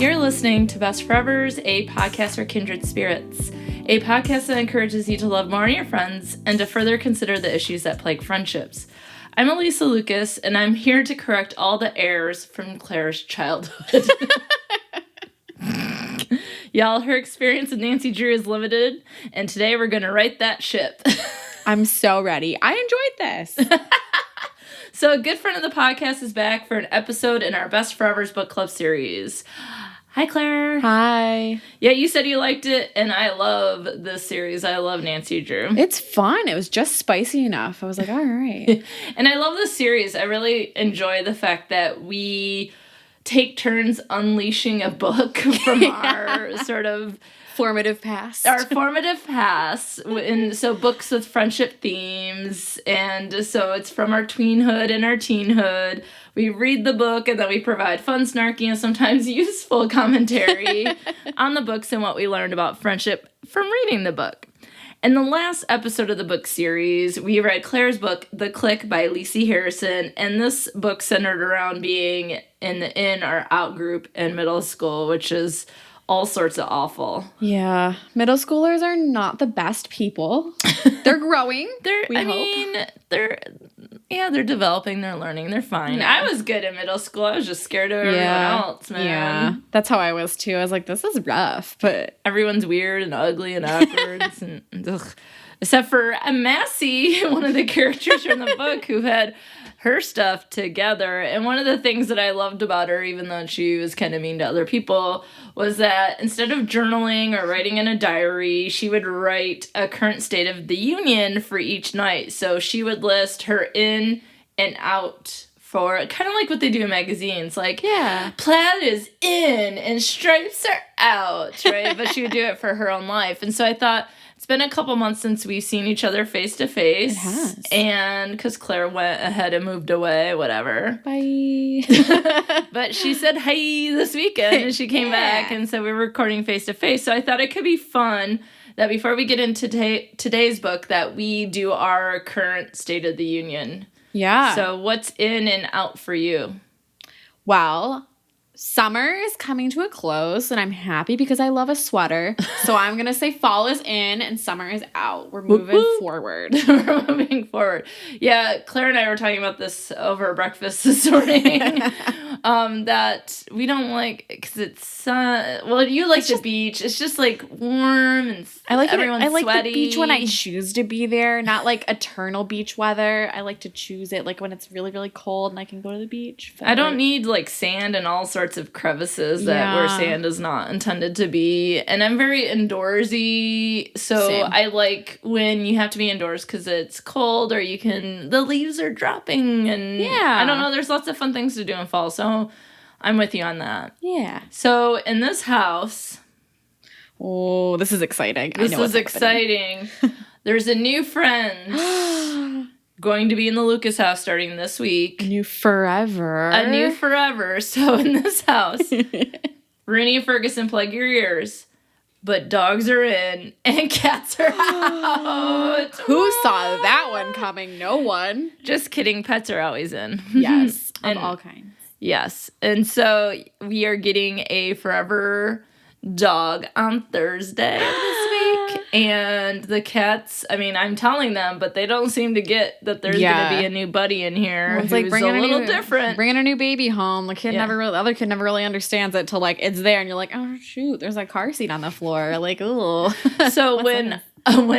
You're listening to Best Forevers, a podcast for kindred spirits, a podcast that encourages you to love more in your friends and to further consider the issues that plague friendships. I'm Alysa Lucas, and I'm here to correct all the errors from Claire's childhood. Y'all, her experience with Nancy Drew is limited, and today we're going to right that ship. I'm so ready. I enjoyed this. So a good friend of the podcast is back for an episode in our Best Forevers book club series. Hi, Claire. Hi. Yeah, you said you liked it, and I love this series. I love Nancy Drew. It's fun. It was just spicy enough. I was like, all right. And I love this series. I really enjoy the fact that we take turns unleashing a book from our sort of formative past. Our formative past. And so books with friendship themes. And so it's from our tweenhood and our teenhood. We read the book and then we provide fun, snarky, and sometimes useful commentary on the books and what we learned about friendship from reading the book. In the last episode of the book series, we read Claire's book, The Click by Lacey Harrison, and this book centered around being in the in or out group in middle school, which is all sorts of awful. Yeah. Middle schoolers are not the best people. They're growing. They're developing, they're learning, they're fine. Yeah. I was good in middle school. I was just scared of everyone else, man. Yeah. That's how I was too. I was like, this is rough, but everyone's weird and ugly and awkward. Except for Massey, one of the characters from the book who had her stuff together. And one of the things that I loved about her, even though she was kind of mean to other people, was that instead of journaling or writing in a diary, she would write a current state of the union for each night. So she would list her in and out for kind of like what they do in magazines. Like, yeah, plaid is in and stripes are out, right? But she would do it for her own life. And so I thought, it's been a couple months since we've seen each other face to face. It has. And because Claire went ahead and moved away, whatever. Bye. But she said, hey, this weekend, and she came back, and so we were recording face to face. So I thought it could be fun that before we get into today's book, that we do our current State of the Union. Yeah. So what's in and out for you? Well, summer is coming to a close, and I'm happy because I love a sweater. So I'm going to say fall is in and summer is out. We're moving forward. We're moving forward. Yeah, Claire and I were talking about this over breakfast this morning. That we don't like, because it's, well, you like the beach. It's just like warm and everyone's I like sweaty. The beach when I choose to be there, not like eternal beach weather. I like to choose it like when it's really, really cold and I can go to the beach. I don't need like sand and all sorts of crevices where sand is not intended to be. And I'm very indoorsy, so same. I like when you have to be indoors because it's cold or the leaves are dropping, and I don't know, there's lots of fun things to do in fall, so I'm with you on that. Yeah. So in this house, oh, this is exciting. This is exciting. There's a new friend going to be in the Lucas house starting this week. A new forever. So in this house, Rooney and Ferguson, plug your ears. But dogs are in and cats are out. Who saw that one coming? No one. Just kidding. Pets are always in. Yes. Of all kinds. Yes. And so we are getting a forever dog on Thursday of this week. And the cats, I mean, I'm telling them, but they don't seem to get that there's going to be a new buddy in here who's like a little different. Bringing a new baby home. The other kid never really understands it till like it's there and you're like, oh shoot, there's a car seat on the floor. Like, ooh. So when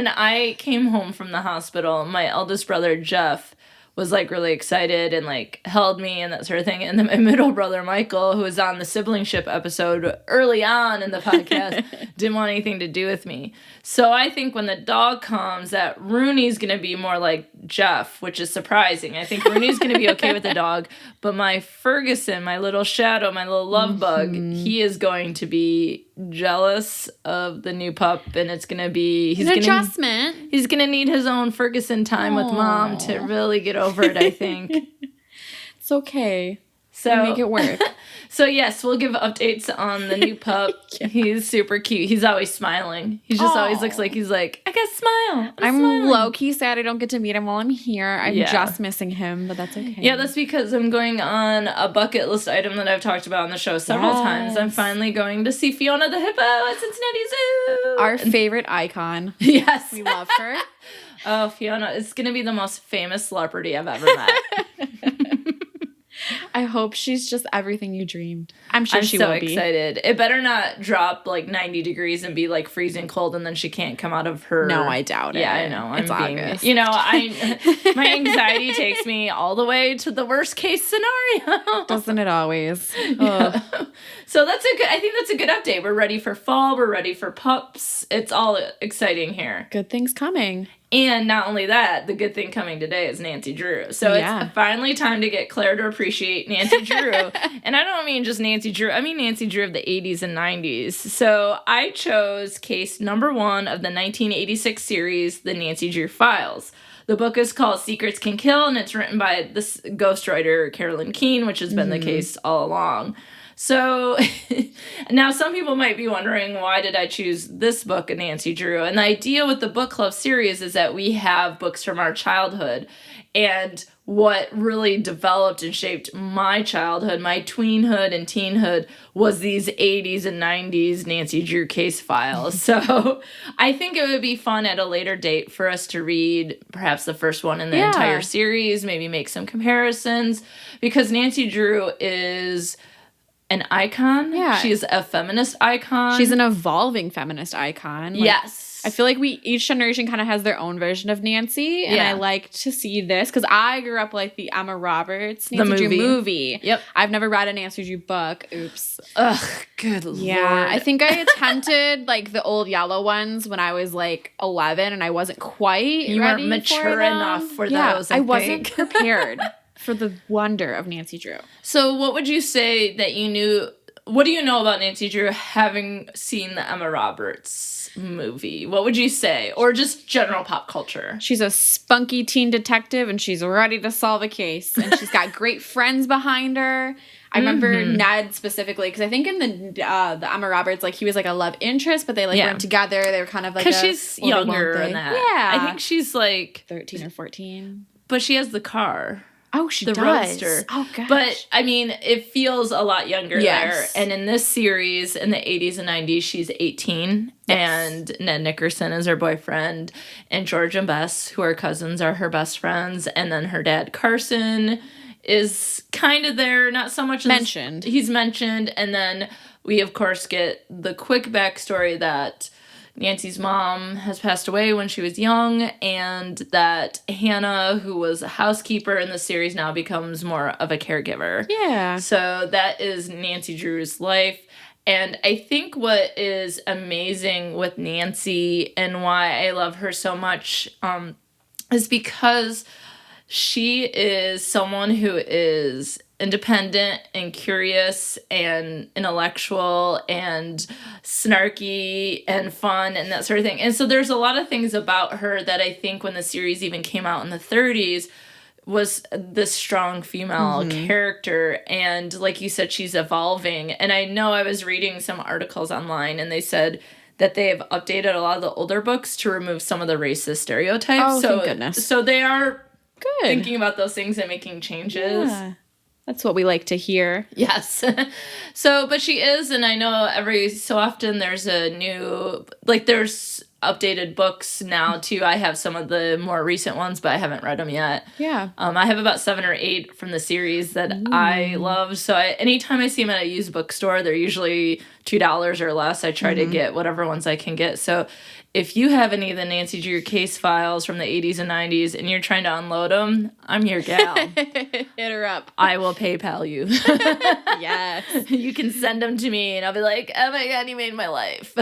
I came home from the hospital, my eldest brother Jeff was like really excited and like held me and that sort of thing. And then my middle brother Michael, who was on the siblingship episode early on in the podcast, didn't want anything to do with me. So I think when the dog comes, that Rooney's going to be more like Jeff, which is surprising. I think Rooney's going to be okay with the dog, but my Ferguson, my little shadow, my little love bug, he is going to be jealous of the new pup, and it's going to be adjustment. He's going to need his own Ferguson time with mom to really get over it, I think. It's okay. So make it work. So yes, we'll give updates on the new pup. Yeah. He's super cute. He's always smiling. He just always looks like he's like, I got a smile. I'm low-key sad I don't get to meet him while I'm here. I'm just missing him, but that's okay. Yeah, that's because I'm going on a bucket list item that I've talked about on the show several times. I'm finally going to see Fiona the hippo at Cincinnati Zoo. Our favorite icon. Yes. We love her. Oh, Fiona is going to be the most famous celebrity I've ever met. I hope she's just everything you dreamed. I'm sure she will be. I'm so excited. It better not drop like 90 degrees and be like freezing cold and then she can't come out of her... No, I doubt it. Yeah, I know. It's August. You know, my anxiety takes me all the way to the worst case scenario. Doesn't it always? Yeah. So I think that's a good update. We're ready for fall. We're ready for pups. It's all exciting here. Good things coming. And not only that, the good thing coming today is Nancy Drew. So it's finally time to get Claire to appreciate Nancy Drew. And I don't mean just Nancy Drew. I mean Nancy Drew of the 80s and 90s. So I chose case number 1 of the 1986 series, The Nancy Drew Files. The book is called Secrets Can Kill, and it's written by this ghostwriter, Carolyn Keene, which has been the case all along. So now some people might be wondering, why did I choose this book of Nancy Drew? And the idea with the book club series is that we have books from our childhood. And what really developed and shaped my childhood, my tweenhood and teenhood, was these 80s and 90s Nancy Drew case files. So I think it would be fun at a later date for us to read perhaps the first one in the entire series, maybe make some comparisons, because Nancy Drew is an icon. Yeah. She is a feminist icon. She's an evolving feminist icon. Yes. I feel like each generation kind of has their own version of Nancy, and I like to see this because I grew up like the Emma Roberts Nancy Drew movie. Yep. I've never read a Nancy Drew book. Oops. Ugh, good lord. Yeah, I think I attempted like the old yellow ones when I was like 11, and I wasn't quite You weren't mature enough for those, I wasn't prepared for the wonder of Nancy Drew. So what would you say that you knew... What do you know about Nancy Drew having seen the Emma Roberts movie? What would you say? Or just general pop culture? She's a spunky teen detective, and she's ready to solve a case. And she's got great friends behind her. I remember Ned specifically, because I think in the Emma Roberts, like, he was like a love interest, but they like weren't together. They were kind of like because she's younger than that. Yeah. I think she's like 13 or 14. But she has the car. Oh, she the does. Roadster. Oh, gosh. But, I mean, it feels a lot younger there. And in this series, in the 80s and 90s, she's 18. Yes. And Ned Nickerson is her boyfriend. And George and Bess, who are cousins, are her best friends. And then her dad, Carson, is kind of there. Not so much mentioned. He's mentioned. And then we, of course, get the quick backstory that Nancy's mom has passed away when she was young, and that Hannah, who was a housekeeper in the series, now becomes more of a caregiver. Yeah. So that is Nancy Drew's life. And I think what is amazing with Nancy and why I love her so much is because she is someone who is independent and curious and intellectual and snarky and fun and that sort of thing. And so there's a lot of things about her that I think when the series even came out in the 30s was this strong female character. And like you said, she's evolving. And I know I was reading some articles online and they said that they have updated a lot of the older books to remove some of the racist stereotypes. Oh, thank goodness. So they are good thinking about those things and making changes. Yeah. That's what we like to hear. Yes. But she is, and I know every so often there's a new, like there's updated books now too. I have some of the more recent ones, but I haven't read them yet. Yeah. I have about 7 or 8 from the series that I love. So anytime I see them at a used bookstore, they're usually $2 or less. I try to get whatever ones I can get. So if you have any of the Nancy Drew case files from the 80s and 90s and you're trying to unload them, I'm your gal. Hit her up. I will PayPal you. Yes. You can send them to me and I'll be like, oh my God, you made my life.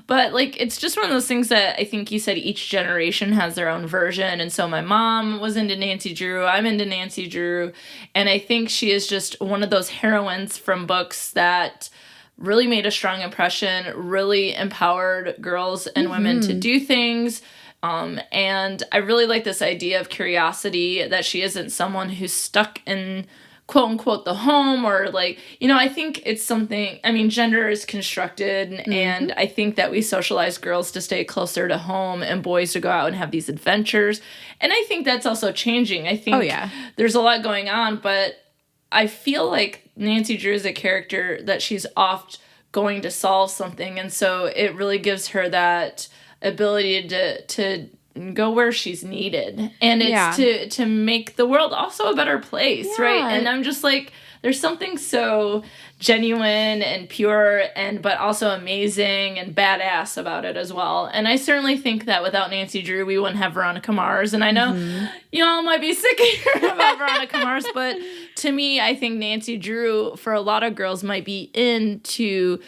But, like, it's just one of those things that I think you said each generation has their own version. And so my mom was into Nancy Drew. I'm into Nancy Drew. And I think she is just one of those heroines from books that really made a strong impression, really empowered girls and women to do things. And I really like this idea of curiosity, that she isn't someone who's stuck in quote unquote the home, or like, you know, I think it's something, I mean, gender is constructed, and I think that we socialize girls to stay closer to home and boys to go out and have these adventures. And I think that's also changing. I think there's a lot going on, but I feel like Nancy Drew is a character that she's oft going to solve something, and so it really gives her that ability to go where she's needed, and it's to make the world also a better place, right? And I'm just like, there's something so genuine and pure, and but also amazing and badass about it as well. And I certainly think that without Nancy Drew, we wouldn't have Veronica Mars. And I know you all might be sick of hearing about Veronica Mars, but to me, I think Nancy Drew, for a lot of girls, might be into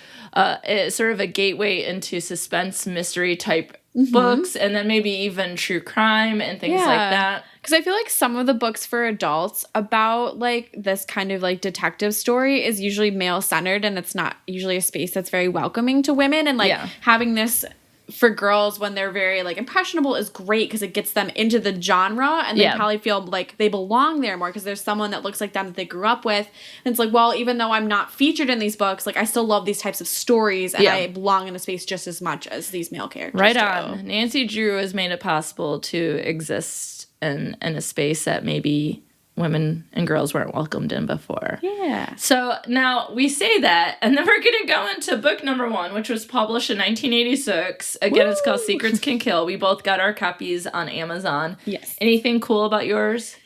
sort of a gateway into suspense mystery type books, and then maybe even true crime and things like that. Because I feel like some of the books for adults about, like, this kind of, like, detective story is usually male-centered, and it's not usually a space that's very welcoming to women. And, like, having this for girls when they're very, like, impressionable is great because it gets them into the genre, and they probably feel like they belong there more because there's someone that looks like them that they grew up with. And it's like, well, even though I'm not featured in these books, like, I still love these types of stories, and I belong in a space just as much as these male characters Right do. on. Nancy Drew has made it possible to exist in a space that maybe women and girls weren't welcomed in before. Yeah. So now we say that, and then we're going to go into book number 1, which was published in 1986. Again, it's called Secrets Can Kill. We both got our copies on Amazon. Yes. Anything cool about yours?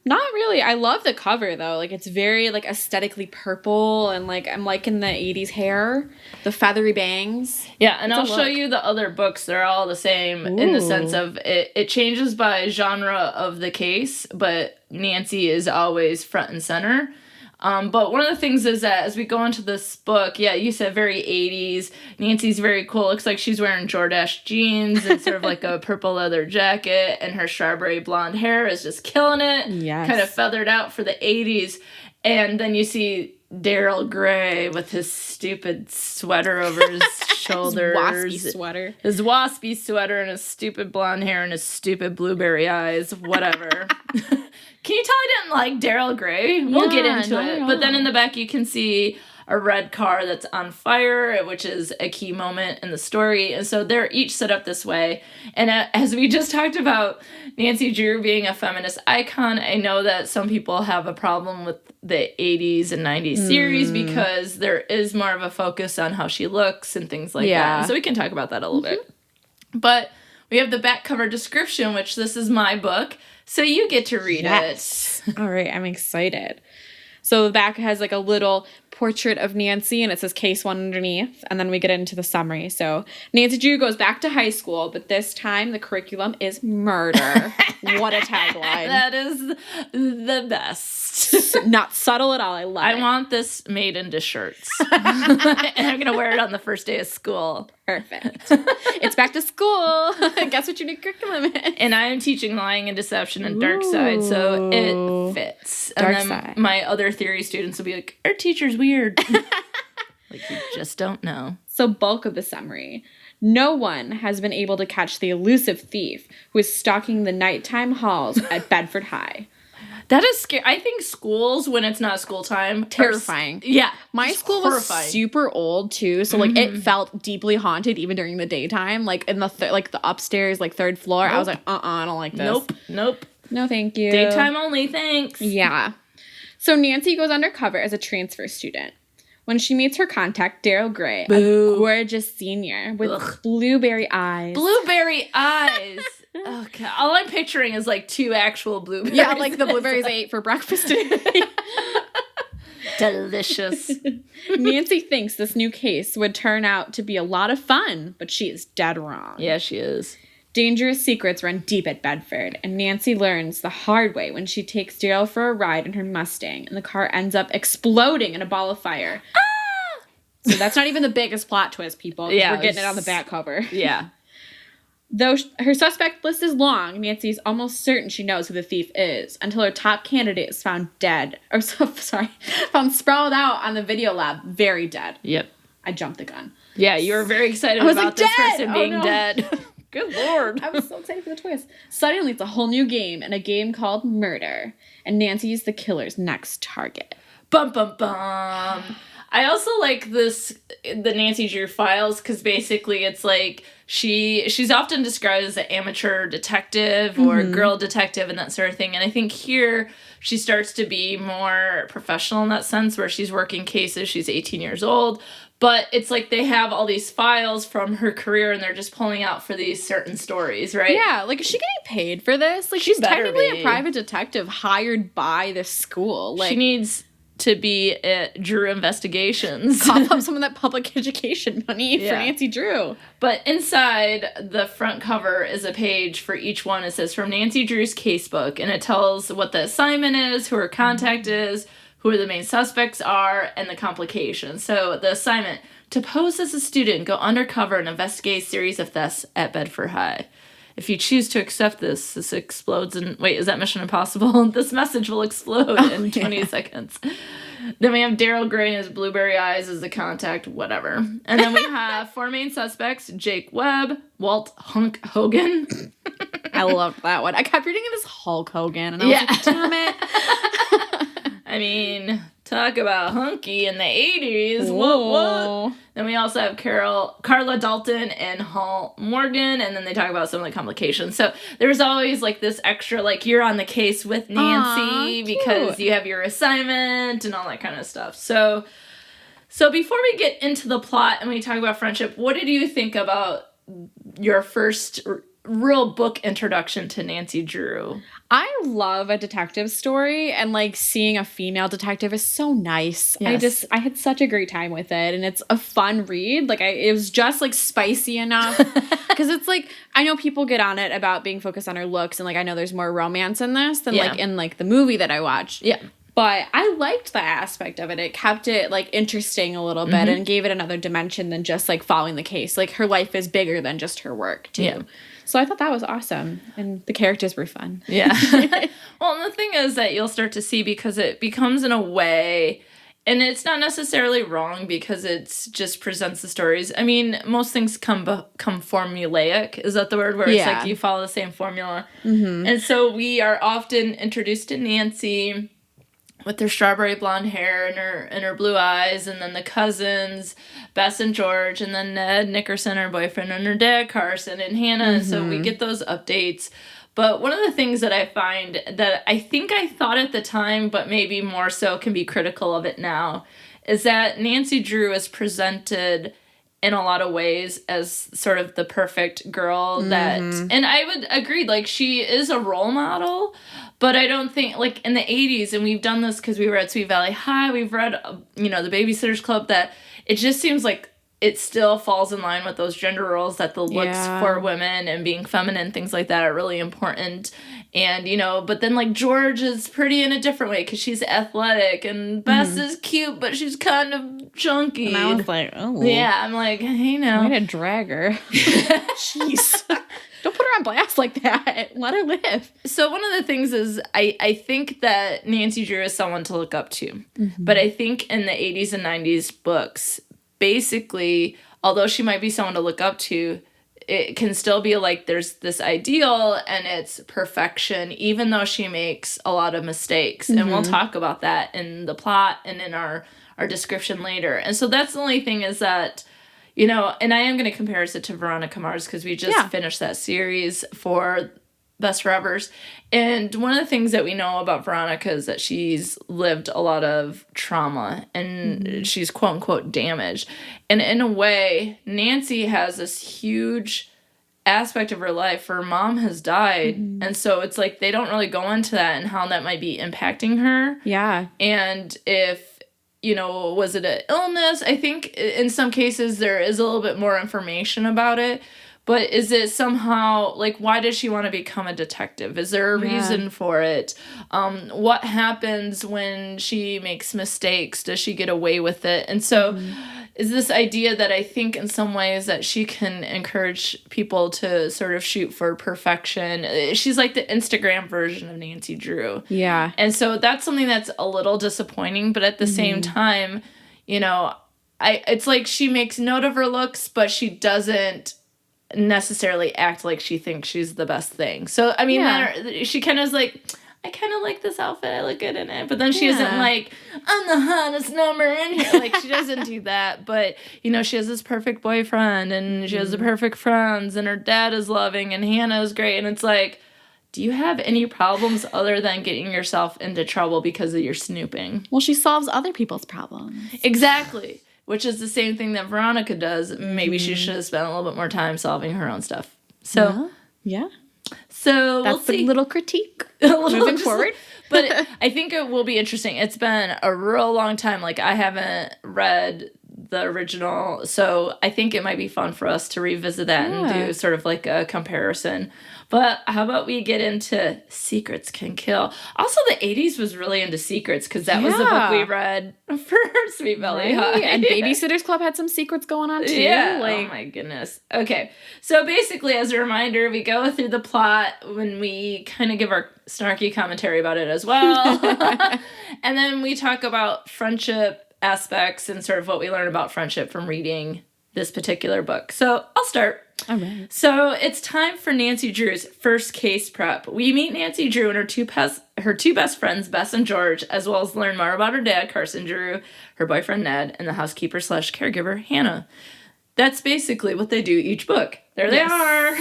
Not really. I love the cover though. Like, it's very, like, aesthetically purple, and, like, I'm liking the 80s hair, the feathery bangs. Yeah, and I'll show you the other books. They're all the same in the sense of it changes by genre of the case, but Nancy is always front and center. But one of the things is that as we go into this book, you said very 80s. Nancy's very cool. Looks like she's wearing Jordache jeans and sort of like a purple leather jacket, and her strawberry blonde hair is just killing it. Yes. Kind of feathered out for the 80s. And then you see Daryl Gray with his stupid sweater over his shoulders. His waspy sweater and his stupid blonde hair and his stupid blueberry eyes. Whatever. Can you tell I didn't like Daryl Gray? We'll get into it. But then in the back you can see a red car that's on fire, which is a key moment in the story. And so they're each set up this way. And as we just talked about Nancy Drew being a feminist icon, I know that some people have a problem with the 80s and 90s series because there is more of a focus on how she looks and things like that. And so we can talk about that a little bit. But we have the back cover description, which this is my book. So you get to read it. All right, I'm excited. So the back has, like, a little portrait of Nancy, and it says Case 1 underneath, and then we get into the summary. So Nancy Drew goes back to high school, but this time the curriculum is murder. What a tagline. That is the best. Not subtle at all. I love it. I want this made into shirts. And I'm going to wear it on the first day of school. Perfect. It's back to school. Guess what your new curriculum is? And I am teaching Lying and Deception and Dark Side, so it fits. Dark and then side. My other theory students will be like, our teacher's weird. Like, you just don't know. So, bulk of the summary. No one has been able to catch the elusive thief who is stalking the nighttime halls at Bedford High. That is scary. I think schools, when it's not school time, Terrifying. Yeah. My school horrifying. Was super old, too, so, like, it felt deeply haunted even during the daytime. Like, in the, the upstairs, like, 3rd floor, I was like, I don't like this. Nope. No, thank you. Daytime only, thanks. Yeah. So, Nancy goes undercover as a transfer student. When she meets her contact, Daryl Gray, a gorgeous senior with blueberry eyes. Blueberry eyes. Okay. All I'm picturing is, like, 2 actual blueberries. Yeah, like the blueberries I ate for breakfast today. Delicious. Nancy thinks this new case would turn out to be a lot of fun, but she is dead wrong. Yeah, she is. Dangerous secrets run deep at Bedford, and Nancy learns the hard way when she takes Daryl for a ride in her Mustang, and the car ends up exploding in a ball of fire. Ah! So that's not even the biggest plot twist, people. Yeah, we're getting it on the back cover. Yeah. Though her suspect list is long, Nancy's almost certain she knows who the thief is, until her top candidate is found found sprawled out on the video lab, very dead. Yep. I jumped the gun. Yeah, you were very excited about this person being dead. Good Lord. I was so excited for the twist. Suddenly, it's a whole new game, and a game called Murder. And Nancy's the killer's next target. Bum, bum, bum. I also like the Nancy Drew files, because basically it's like she's often described as an amateur detective or girl detective and that sort of thing. And I think here she starts to be more professional in that sense, where she's working cases. She's 18 years old. But it's like they have all these files from her career, and they're just pulling out for these certain stories, right? Yeah, like, is she getting paid for this? Like, she's technically a private detective hired by this school. Like, she needs to be at Drew Investigations. Cough up some of that public education money for Nancy Drew. But inside the front cover is a page for each one. It says, from Nancy Drew's casebook, and it tells what the assignment is, who her contact is, who the main suspects are, and the complications. So the assignment, to pose as a student, go undercover and investigate a series of thefts at Bedford High. If you choose to accept this explodes in... Wait, is that Mission Impossible? This message will explode in 20 seconds. Then we have Daryl Gray and his blueberry eyes as the contact, whatever. And then we have 4 main suspects, Jake Webb, Walt Hunk Hogan. I loved that one. I kept reading it as Hulk Hogan, and I was like, damn it. I mean, talk about hunky in the 80s. What? Then we also have Carla Dalton and Hall Morgan, and then they talk about some of the complications. So there's always, like, this extra, like, you're on the case with Nancy because you have your assignment and all that kind of stuff. So before we get into the plot and we talk about friendship, what did you think about your first real book introduction to Nancy Drew? I love a detective story, and like seeing a female detective is so nice. Yes. I had such a great time with it, and it's a fun read. Like it was just like spicy enough because it's like, I know people get on it about being focused on her looks, and like I know there's more romance in this than like in like the movie that I watched. Yeah. But I liked that aspect of it. It kept it, like, interesting a little bit and gave it another dimension than just, like, following the case. Like, her life is bigger than just her work, too. Yeah. So I thought that was awesome. And the characters were fun. Yeah. Well, and the thing is that you'll start to see, because it becomes, in a way, and it's not necessarily wrong because it's just presents the stories. I mean, most things come formulaic. Is that the word? Where it's like you follow the same formula. Mm-hmm. And so we are often introduced to Nancy with her strawberry blonde hair and her blue eyes, and then the cousins, Bess and George, and then Ned Nickerson, her boyfriend, and her dad, Carson, and Hannah. Mm-hmm. And so we get those updates. But one of the things that I find that I think I thought at the time, but maybe more so can be critical of it now, is that Nancy Drew is presented in a lot of ways as sort of the perfect girl that, and I would agree, like, she is a role model, but I don't think, like, in the 80s, and we've done this because we were at Sweet Valley High, we've read, The Babysitter's Club, that it just seems like it still falls in line with those gender roles, that the looks for women and being feminine, things like that, are really important. And, but then, like, George is pretty in a different way because she's athletic, and Bess is cute, but she's kind of chunky. And I was like, oh. Yeah, I'm like, hey, now. I'm going to drag her. Jeez. Don't put her on blast like that. Let her live. So one of the things is I think that Nancy Drew is someone to look up to. Mm-hmm. But I think in the 80s and 90s books, basically, although she might be someone to look up to, it can still be like there's this ideal and it's perfection, even though she makes a lot of mistakes. Mm-hmm. And we'll talk about that in the plot and in our description later. And so that's the only thing is that, and I am going to compare it to Veronica Mars because we just finished that series for Best Forevers. And one of the things that we know about Veronica is that she's lived a lot of trauma and she's quote unquote damaged. And in a way, Nancy has this huge aspect of her life. Her mom has died. Mm-hmm. And so it's like they don't really go into that and how that might be impacting her. Yeah. And if, was it an illness? I think in some cases there is a little bit more information about it. But is it somehow, like, why does she want to become a detective? Is there a reason for it? What happens when she makes mistakes? Does she get away with it? And so is this idea that I think in some ways that she can encourage people to sort of shoot for perfection. She's like the Instagram version of Nancy Drew. Yeah. And so that's something that's a little disappointing. But at the same time, it's like she makes note of her looks, but she doesn't necessarily act like she thinks she's the best thing. So, I mean, she kind of is like, I kind of like this outfit. I look good in it. But then she isn't like, I'm the hottest number in here. Like, she doesn't do that. But, you know, she has this perfect boyfriend and she has the perfect friends and her dad is loving and Hannah is great. And it's like, do you have any problems other than getting yourself into trouble because of your snooping? Well, she solves other people's problems. Exactly. Which is the same thing that Veronica does. Maybe she should have spent a little bit more time solving her own stuff. So, yeah. So that's we'll see. A little critique moving forward. But I think it will be interesting. It's been a real long time. Like, I haven't read the original, so I think it might be fun for us to revisit that and do sort of like a comparison. But how about we get into Secrets Can Kill? Also, the 80s was really into secrets because that was the book we read for Sweet Valley High. And Babysitter's Club had some secrets going on, too. Yeah, oh my goodness. Okay, so basically, as a reminder, we go through the plot when we kind of give our snarky commentary about it as well. And then we talk about friendship aspects and sort of what we learn about friendship from reading this particular book. So I'll start. All right. So it's time for Nancy Drew's first case prep. We meet Nancy Drew and her two best friends, Bess and George, as well as learn more about her dad, Carson Drew, her boyfriend, Ned, and the housekeeper/caregiver, Hannah. That's basically what they do each book. There they are.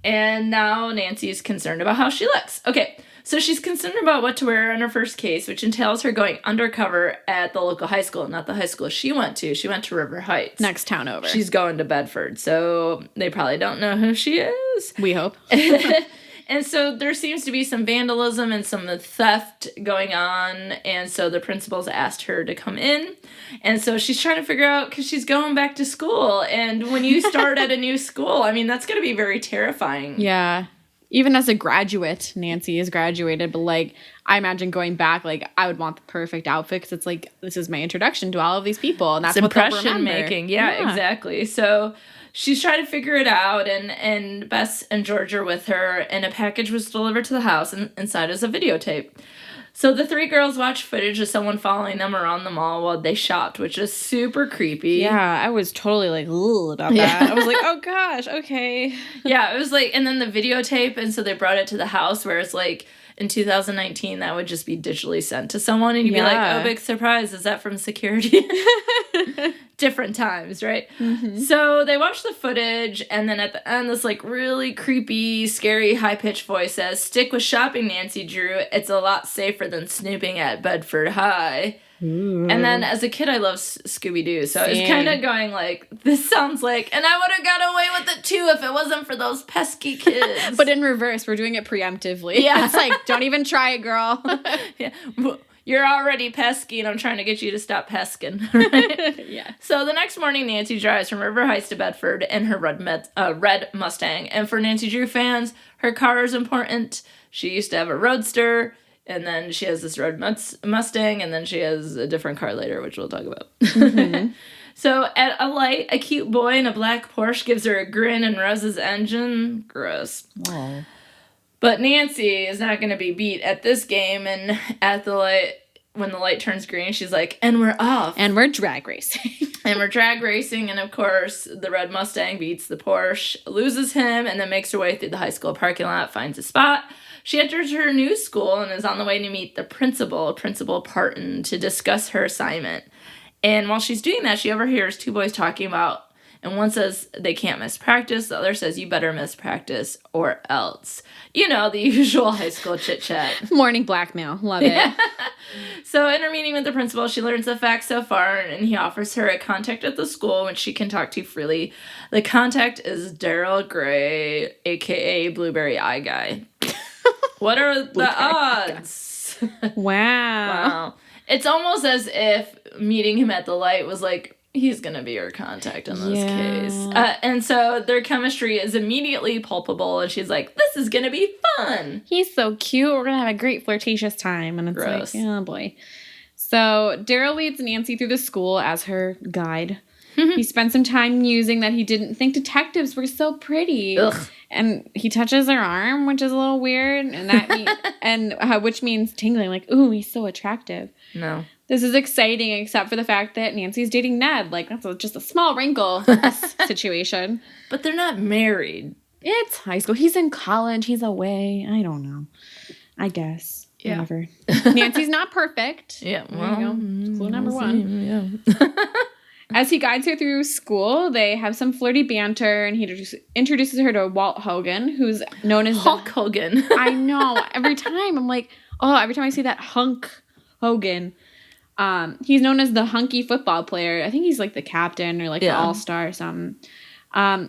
And now Nancy is concerned about how she looks. Okay, so she's concerned about what to wear on her first case, which entails her going undercover at the local high school, not the high school she went to. She went to River Heights. Next town over. She's going to Bedford, so they probably don't know who she is. We hope. And so there seems to be some vandalism and some theft going on, and so the principal's asked her to come in. And so she's trying to figure out, because she's going back to school, and when you start at a new school, I mean, that's going to be very terrifying. Yeah. Even as a graduate, Nancy is graduated, but, like, I imagine going back, like, I would want the perfect outfit because it's like, this is my introduction to all of these people, and that's what they'll remember. Impression making. Yeah, exactly. So she's trying to figure it out, and Bess and George are with her, and a package was delivered to the house, and inside is a videotape. So the three girls watch footage of someone following them around the mall while they shopped, which is super creepy. Yeah, I was totally like, ooh, about that. I was like, oh gosh, okay. Yeah, it was like, and then the videotape, and so they brought it to the house, where it's like, in 2019, that would just be digitally sent to someone, and you'd be like, oh, big surprise, is that from security? Different times, right? Mm-hmm. So they watch the footage, and then at the end, this like really creepy, scary, high-pitched voice says, stick with shopping, Nancy Drew. It's a lot safer than snooping at Bedford High. Ooh. And then as a kid, I loved Scooby-Doo, so I was kind of going like, this sounds like, and I would have got away with it too if it wasn't for those pesky kids. But in reverse, we're doing it preemptively. Yeah. It's like, don't even try it, girl. Yeah. You're already pesky, and I'm trying to get you to stop pesking. Right? Yeah. So the next morning, Nancy drives from River Heights to Bedford in her red Mustang. And for Nancy Drew fans, her car is important. She used to have a Roadster, and then she has this red Mustang, and then she has a different car later, which we'll talk about. Mm-hmm. So at a light, a cute boy in a black Porsche gives her a grin and revs engine. Gross. Aww. But Nancy is not going to be beat at this game, and at the light, when the light turns green, she's like, and we're off. And we're drag racing. And of course, the red Mustang beats the Porsche, loses him, and then makes her way through the high school parking lot, finds a spot. She enters her new school and is on the way to meet the Principal Parton, to discuss her assignment. And while she's doing that, she overhears two boys talking about, and one says they can't miss practice. The other says you better miss practice or else. You know, the usual high school chit-chat. Morning blackmail. Love it. So in her meeting with the principal, she learns the facts so far, and he offers her a contact at the school, which she can talk to freely. The contact is Daryl Gray, a.k.a. Blueberry Eye Guy. What are the odds? Wow. It's almost as if meeting him at the light was like, he's going to be your contact in this case. And so their chemistry is immediately palpable, and she's like, this is going to be fun. He's so cute. We're going to have a great flirtatious time. And it's Gross. Like, oh boy. So Daryl leads Nancy through the school as her guide. He spent some time musing that he didn't think detectives were so pretty. Ugh. And he touches her arm, which is a little weird, and which means tingling, like, ooh, he's so attractive. No. This is exciting, except for the fact that Nancy's dating Ned. Like, that's just a small wrinkle in this situation. But they're not married. It's high school. He's in college. He's away. I don't know. I guess. Yeah. Whatever. Nancy's not perfect. Yeah, There you go. Clue number one. Yeah. As he guides her through school, they have some flirty banter, and he introduces her to Walt Hogan, who's known as Hulk Hogan. I know. Every time I'm like, oh, every time I see that hunk Hogan. He's known as the hunky football player. I think he's like the captain or like the all-star or something.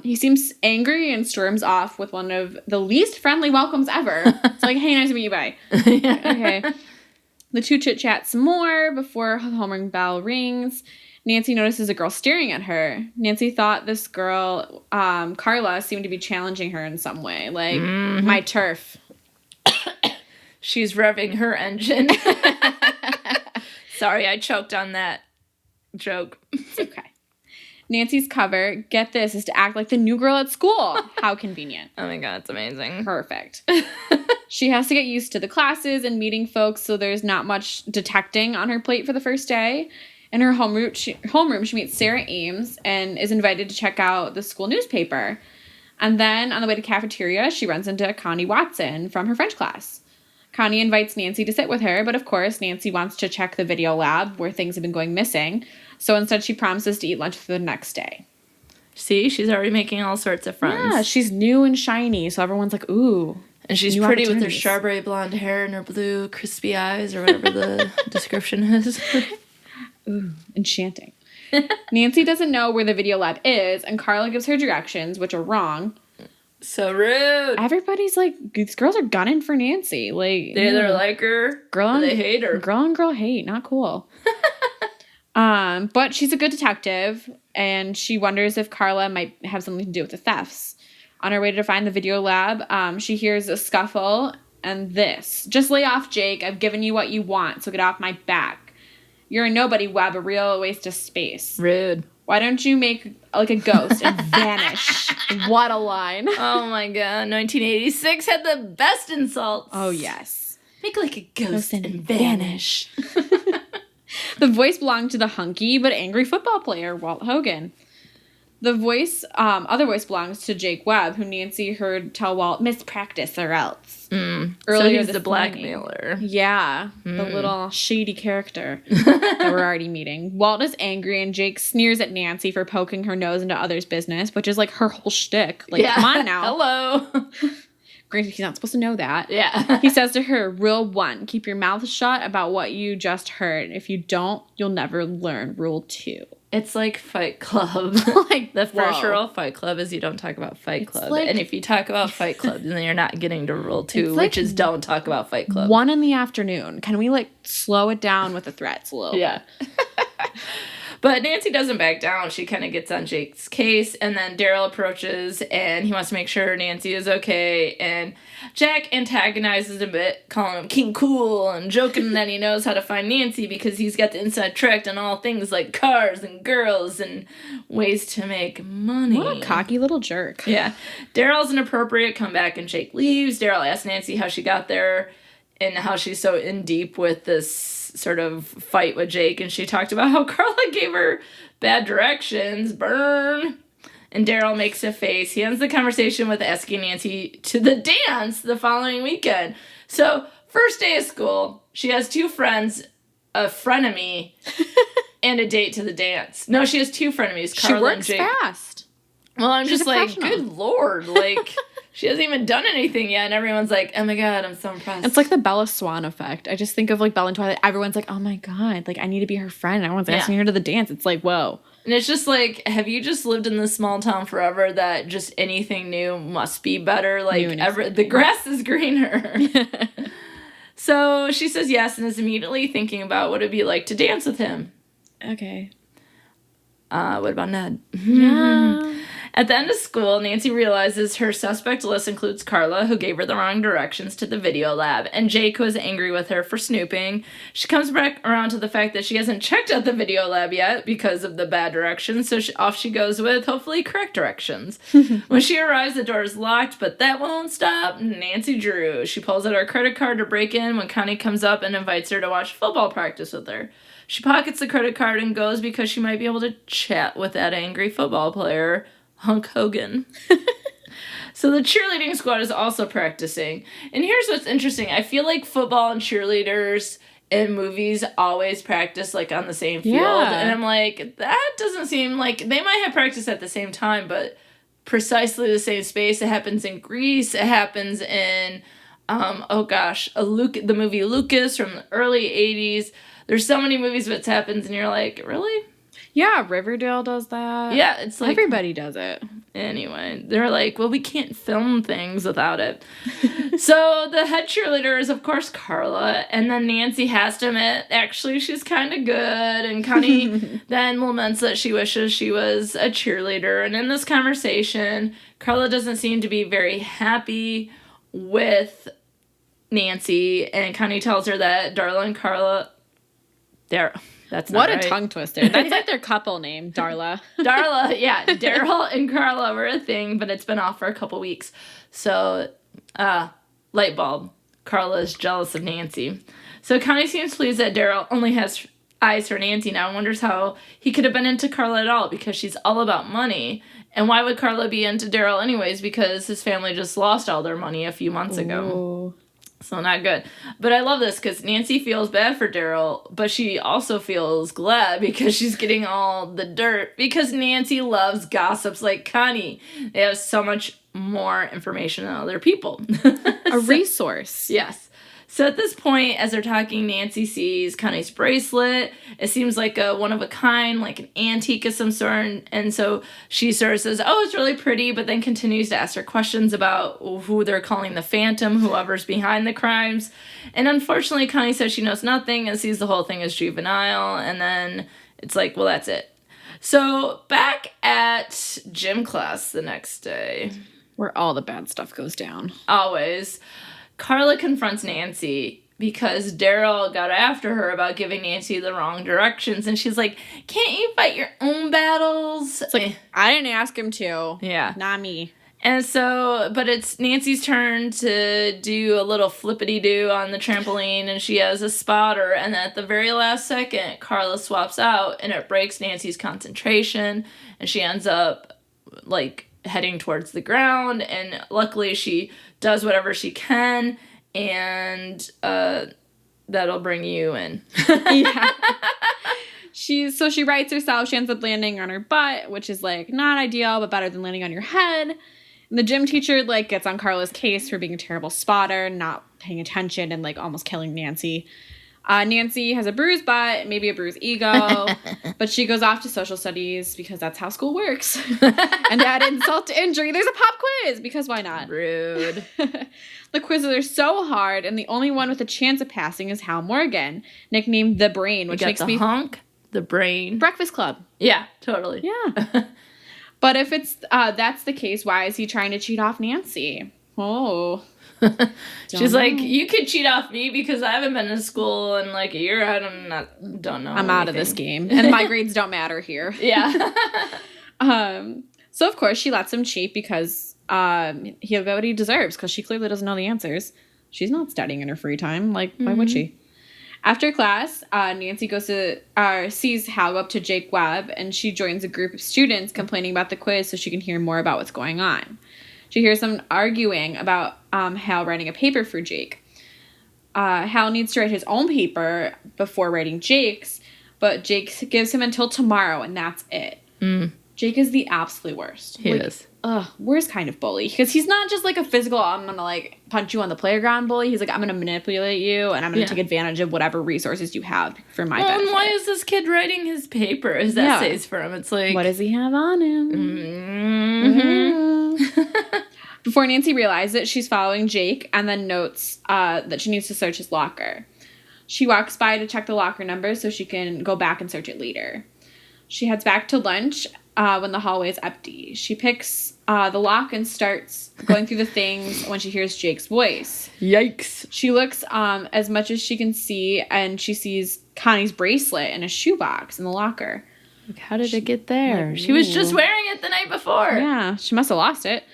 He seems angry and storms off with one of the least friendly welcomes ever. It's like, hey, nice to meet you, bye. Yeah. Okay. The two chit-chat some more before the homeroom bell rings. Nancy notices a girl staring at her. Nancy thought this girl, Carla, seemed to be challenging her in some way. Like, my turf. She's revving her engine. Sorry, I choked on that joke. It's okay. Nancy's cover, get this, is to act like the new girl at school. How convenient. Oh my god, it's amazing. Perfect. She has to get used to the classes and meeting folks, so there's not much detecting on her plate for the first day. In her homeroom, she meets Sarah Ames and is invited to check out the school newspaper. And then on the way to cafeteria, she runs into Connie Watson from her French class. Connie invites Nancy to sit with her, but of course, Nancy wants to check the video lab where things have been going missing. So instead, she promises to eat lunch for the next day. See, she's already making all sorts of friends. Yeah, she's new and shiny, so everyone's like, ooh. And she's pretty with her strawberry blonde hair and her blue crispy eyes or whatever the description is. Ooh, enchanting. Nancy doesn't know where the video lab is, and Carla gives her directions, which are wrong. So rude. Everybody's like, these girls are gunning for Nancy. Like, they either like her or they hate her. Girl on girl hate, not cool. But she's a good detective, and she wonders if Carla might have something to do with the thefts. On her way to find the video lab, she hears a scuffle and this. Just lay off, Jake. I've given you what you want, so get off my back. You're a nobody, Webb, a real waste of space. Rude. Why don't you make like a ghost and vanish? What a line. Oh my god, 1986 had the best insults. Oh, yes. Make like a ghost and vanish. The voice belonged to the hunky but angry football player, Walt Hogan. The voice, other voice belongs to Jake Webb, who Nancy heard tell Walt, mispractice or else. Earlier so he's the blackmailer. Yeah, the little shady character that we're already meeting. Walt is angry, and Jake sneers at Nancy for poking her nose into others' business, which is like her whole shtick. Like, come on now. Hello. Granted, he's not supposed to know that. Yeah. He says to her, Rule 1, keep your mouth shut about what you just heard. If you don't, you'll never learn Rule 2. It's like Fight Club. Like the first rule of Fight Club is you don't talk about Fight Club. Like, and if you talk about Fight Club, then you're not getting to Rule 2, which is don't talk about Fight Club. 1 in the afternoon. Can we like slow it down with the threats a little bit? But Nancy doesn't back down. She kind of gets on Jake's case, and then Daryl approaches, and he wants to make sure Nancy is okay, and Jack antagonizes a bit, calling him King Cool, and joking that he knows how to find Nancy because he's got the inside track on all things like cars and girls and ways to make money. What a cocky little jerk. Yeah. Daryl's an appropriate comeback, and Jake leaves. Daryl asks Nancy how she got there and how she's so in deep with this sort of fight with Jake, and she talked about how Carla gave her bad directions. Burn. And Daryl makes a face. He ends the conversation with asking Nancy to the dance the following weekend. So, first day of school, she has 2 friends, a frenemy, and a date to the dance. No, she has 2 frenemies, Carla and Jake. She works fast. Well, I'm just like, good lord, like... She hasn't even done anything yet, and everyone's like, oh my god, I'm so impressed. It's like the Bella Swan effect. I just think of like Bella and Twilight. Everyone's like, oh my god, like I need to be her friend. And everyone's asking her to the dance. It's like, whoa. And it's just like, have you just lived in this small town forever that just anything new must be better? Like, the grass is greener. So she says yes and is immediately thinking about what it'd be like to dance with him. Okay. What about Ned? Yeah. At the end of school, Nancy realizes her suspect list includes Carla, who gave her the wrong directions to the video lab, and Jake, who is angry with her for snooping. She comes back around to the fact that she hasn't checked out the video lab yet because of the bad directions, so off she goes with, hopefully, correct directions. When she arrives, the door is locked, but that won't stop Nancy Drew. She pulls out her credit card to break in when Connie comes up and invites her to watch football practice with her. She pockets the credit card and goes because she might be able to chat with that angry football player, Hulk Hogan. So the cheerleading squad is also practicing. And here's what's interesting. I feel like football and cheerleaders in movies always practice, like, on the same field. Yeah. And I'm like, that doesn't seem like... They might have practiced at the same time, but precisely the same space. It happens in Greece. It happens in, the movie Lucas from the early 80s. There's so many movies where it happens, and you're like, really? Yeah, Riverdale does that. Yeah, it's like... Everybody does it. Anyway, they're like, well, we can't film things without it. So the head cheerleader is, of course, Carla, and then Nancy has to admit, actually, she's kind of good, and Connie then laments that she wishes she was a cheerleader, and in this conversation, Carla doesn't seem to be very happy with Nancy, and Connie tells her that Darla and Carla... That's not what right. a tongue twister. That's like their couple name, Darla. Darla, yeah. Daryl and Carla were a thing, but it's been off for a couple weeks. So, light bulb. Carla is jealous of Nancy. So Connie seems pleased that Daryl only has eyes for Nancy now and wonders how he could have been into Carla at all because she's all about money. And why would Carla be into Daryl anyways? Because his family just lost all their money a few months ago. Ooh. So not good. But I love this because Nancy feels bad for Daryl, but she also feels glad because she's getting all the dirt because Nancy loves gossips like Connie. They have so much more information than other people. A resource. Yes. So at this point, as they're talking, Nancy sees Connie's bracelet. It seems like a one-of-a-kind, like an antique of some sort. And so she sort of says, oh, it's really pretty, but then continues to ask her questions about who they're calling the Phantom, whoever's behind the crimes. And unfortunately, Connie says she knows nothing and sees the whole thing as juvenile. And then it's like, well, that's it. So back at gym class the next day. Where all the bad stuff goes down. Always. Carla confronts Nancy because Daryl got after her about giving Nancy the wrong directions. And she's like, can't you fight your own battles? It's like, I didn't ask him to. Yeah. Not me. And so, but it's Nancy's turn to do a little flippity-doo on the trampoline, and she has a spotter. And at the very last second, Carla swaps out, and it breaks Nancy's concentration. And she ends up, like, heading towards the ground. And luckily, she does whatever she can, and that'll bring you in. Yeah. She writes herself. She ends up landing on her butt, which is, like, not ideal, but better than landing on your head. And the gym teacher, like, gets on Carla's case for being a terrible spotter, not paying attention, and, like, almost killing Nancy. Nancy has a bruised butt, maybe a bruised ego, but she goes off to social studies because that's how school works. And to add insult to injury, there's a pop quiz because why not? Rude. The quizzes are so hard, and the only one with a chance of passing is Hal Morgan, nicknamed The Brain, which makes me... hunk, the brain. Breakfast Club. Yeah, totally. Yeah. But if it's that's the case, why is he trying to cheat off Nancy? Oh. She's like, you could cheat off me because I haven't been to school in like a year. Don't know. I'm out of this game. And my grades don't matter here. Yeah. So, of course, she lets him cheat because he'll get what he deserves because she clearly doesn't know the answers. She's not studying in her free time. Like, why would she? After class, Nancy goes to sees Hal go up to Jake Webb, and she joins a group of students complaining about the quiz so she can hear more about what's going on. She hears them arguing about Hal writing a paper for Jake. Hal needs to write his own paper before writing Jake's, but Jake gives him until tomorrow, and that's it. Jake is the absolute worst. He is. Worst kind of bully. Because he's not just like a physical, I'm going to like punch you on the playground bully. He's like, I'm going to manipulate you, and I'm going to take advantage of whatever resources you have for my benefit. And why is this kid writing his paper, his essays for him? It's like... What does he have on him? Before Nancy realizes it, she's following Jake and then notes that she needs to search his locker. She walks by to check the locker number so she can go back and search it later. She heads back to lunch when the hallway is empty. She picks the lock and starts going through the things when she hears Jake's voice. Yikes. She looks as much as she can see, and she sees Connie's bracelet in a shoebox in the locker. Like, how did it get there? Like, she was just wearing it the night before. Yeah, she must have lost it.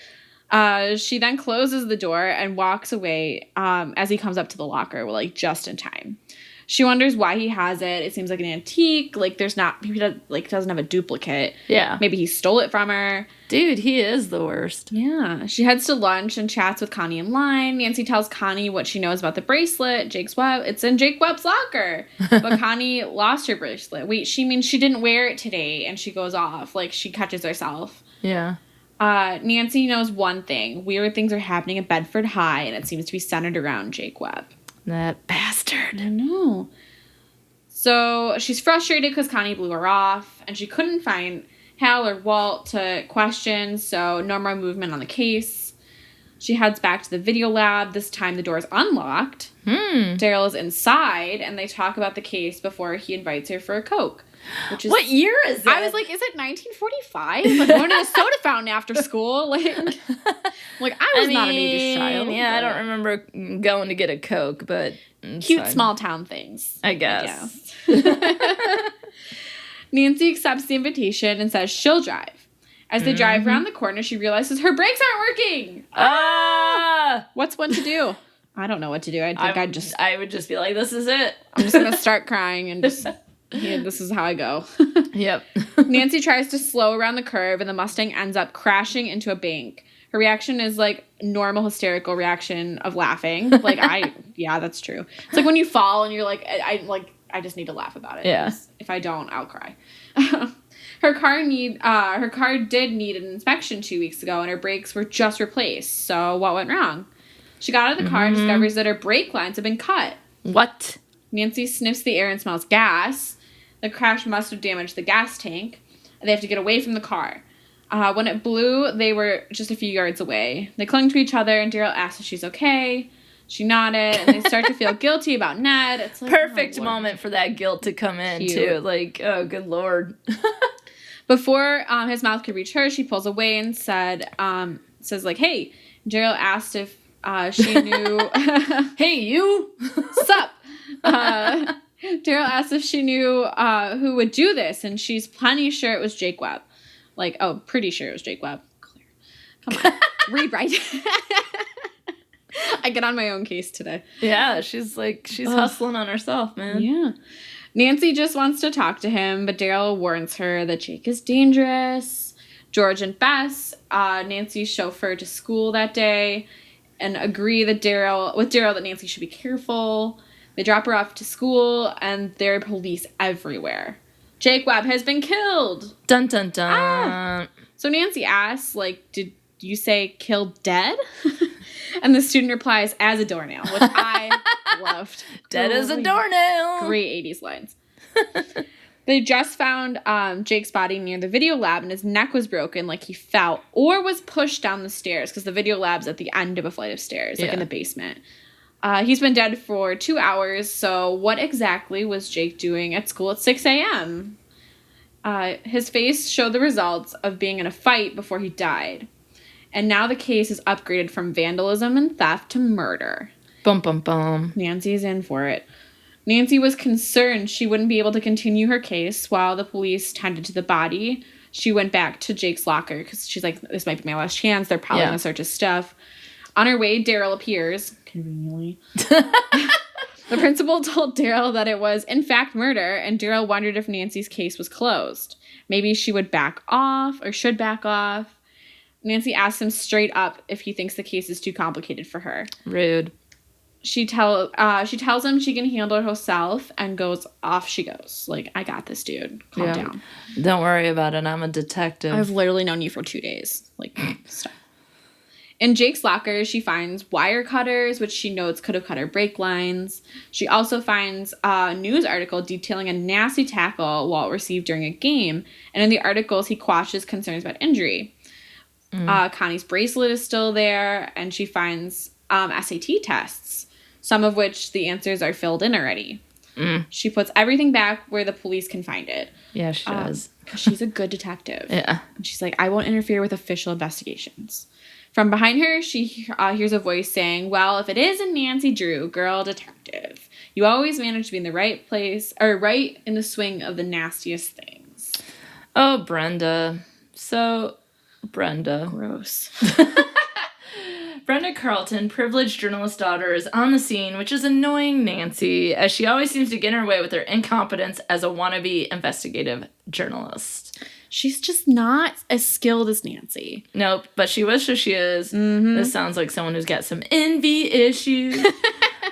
She then closes the door and walks away as he comes up to the locker, like, just in time. She wonders why he has it. It seems like an antique. Like, doesn't have a duplicate. Yeah. Maybe he stole it from her. Dude, he is the worst. Yeah. She heads to lunch and chats with Connie in line. Nancy tells Connie what she knows about the bracelet. It's in Jake Webb's locker. But Connie lost her bracelet. Wait, she means she didn't wear it today, and she goes off. Like, she catches herself. Yeah. Nancy knows one thing. Weird things are happening at Bedford High, and it seems to be centered around Jake Webb. That bastard. I know. So she's frustrated because Connie blew her off, and she couldn't find Hal or Walt to question, so no more movement on the case. She heads back to the video lab. This time the door is unlocked. Daryl is inside, and they talk about the case before he invites her for a Coke. What year is it? I was like, is it 1945? Like, going to the soda fountain after school? Like I was not an 80s child. Yeah, I don't remember going to get a Coke, but... Cute small town things. I guess. Nancy accepts the invitation and says she'll drive. As they drive around the corner, she realizes her brakes aren't working. What's one to do? I don't know what to do. I would just be like, this is it. I'm just going to start crying and just... Yeah, this is how I go. Yep. Nancy tries to slow around the curve, and the Mustang ends up crashing into a bank. Her reaction is like normal hysterical reaction of laughing. Like, yeah, that's true. It's like when you fall and you're like, I just need to laugh about it. Yeah. If I don't, I'll cry. Her car did need an inspection 2 weeks ago, and her brakes were just replaced. So what went wrong? She got out of the car and discovers that her brake lines have been cut. What? Nancy sniffs the air and smells gas. The crash must have damaged the gas tank. They have to get away from the car. When it blew, they were just a few yards away. They clung to each other, and Daryl asks if she's okay. She nodded, and they start to feel guilty about Ned. It's like, perfect moment for that guilt to come in, too. Like, oh, good Lord. Before his mouth could reach her, she pulls away and says, like, hey. Daryl asked if she knew... Hey, you! Sup? Daryl asked if she knew who would do this, and she's plenty sure it was Jake Webb. Like, oh, pretty sure it was Jake Webb. Clear. Come on. Rewrite. I get on my own case today. Yeah, she's hustling on herself, man. Yeah. Nancy just wants to talk to him, but Daryl warns her that Jake is dangerous. George and Bess, Nancy's chauffeur to school that day, and agree with Daryl that Nancy should be careful. They drop her off to school, and there are police everywhere. Jake Webb has been killed. Dun, dun, dun. So Nancy asks, like, did you say killed dead? And the student replies, as a doornail, which I loved. Dead as a doornail. Great 80s lines. They just found Jake's body near the video lab, and his neck was broken, like he fell or was pushed down the stairs, because the video lab's at the end of a flight of stairs, like in the basement. He's been dead for 2 hours, so what exactly was Jake doing at school at 6 a.m.? His face showed the results of being in a fight before he died. And now the case is upgraded from vandalism and theft to murder. Bum, bum, bum. Nancy's in for it. Nancy was concerned she wouldn't be able to continue her case while the police tended to the body. She went back to Jake's locker because she's like, this might be my last chance. They're probably going to search his stuff. On her way, Daryl appears. Conveniently. The principal told Daryl that it was, in fact, murder, and Daryl wondered if Nancy's case was closed. Maybe she would back off or should back off. Nancy asks him straight up if he thinks the case is too complicated for her. Rude. She tells him she can handle it herself, and off she goes. Like, I got this, dude. Calm down. Don't worry about it. I'm a detective. I've literally known you for 2 days. Like, stop. In Jake's locker, she finds wire cutters, which she notes could have cut her brake lines. She also finds a news article detailing a nasty tackle Walt received during a game. And in the articles, he quashes concerns about injury. Connie's bracelet is still there, and she finds SAT tests, some of which the answers are filled in already. She puts everything back where the police can find it. Yeah, she does. She's a good detective. Yeah. And she's like, I won't interfere with official investigations. From behind her, she hears a voice saying, well, if it isn't Nancy Drew, girl detective, you always manage to be in the right place, or right in the swing of the nastiest things. Oh, Brenda. So, Brenda. Gross. Brenda Carlton, privileged journalist daughter, is on the scene, which is annoying Nancy, as she always seems to get in her way with her incompetence as a wannabe investigative journalist. She's just not as skilled as Nancy. Nope, but she wishes she is. Mm-hmm. This sounds like someone who's got some envy issues.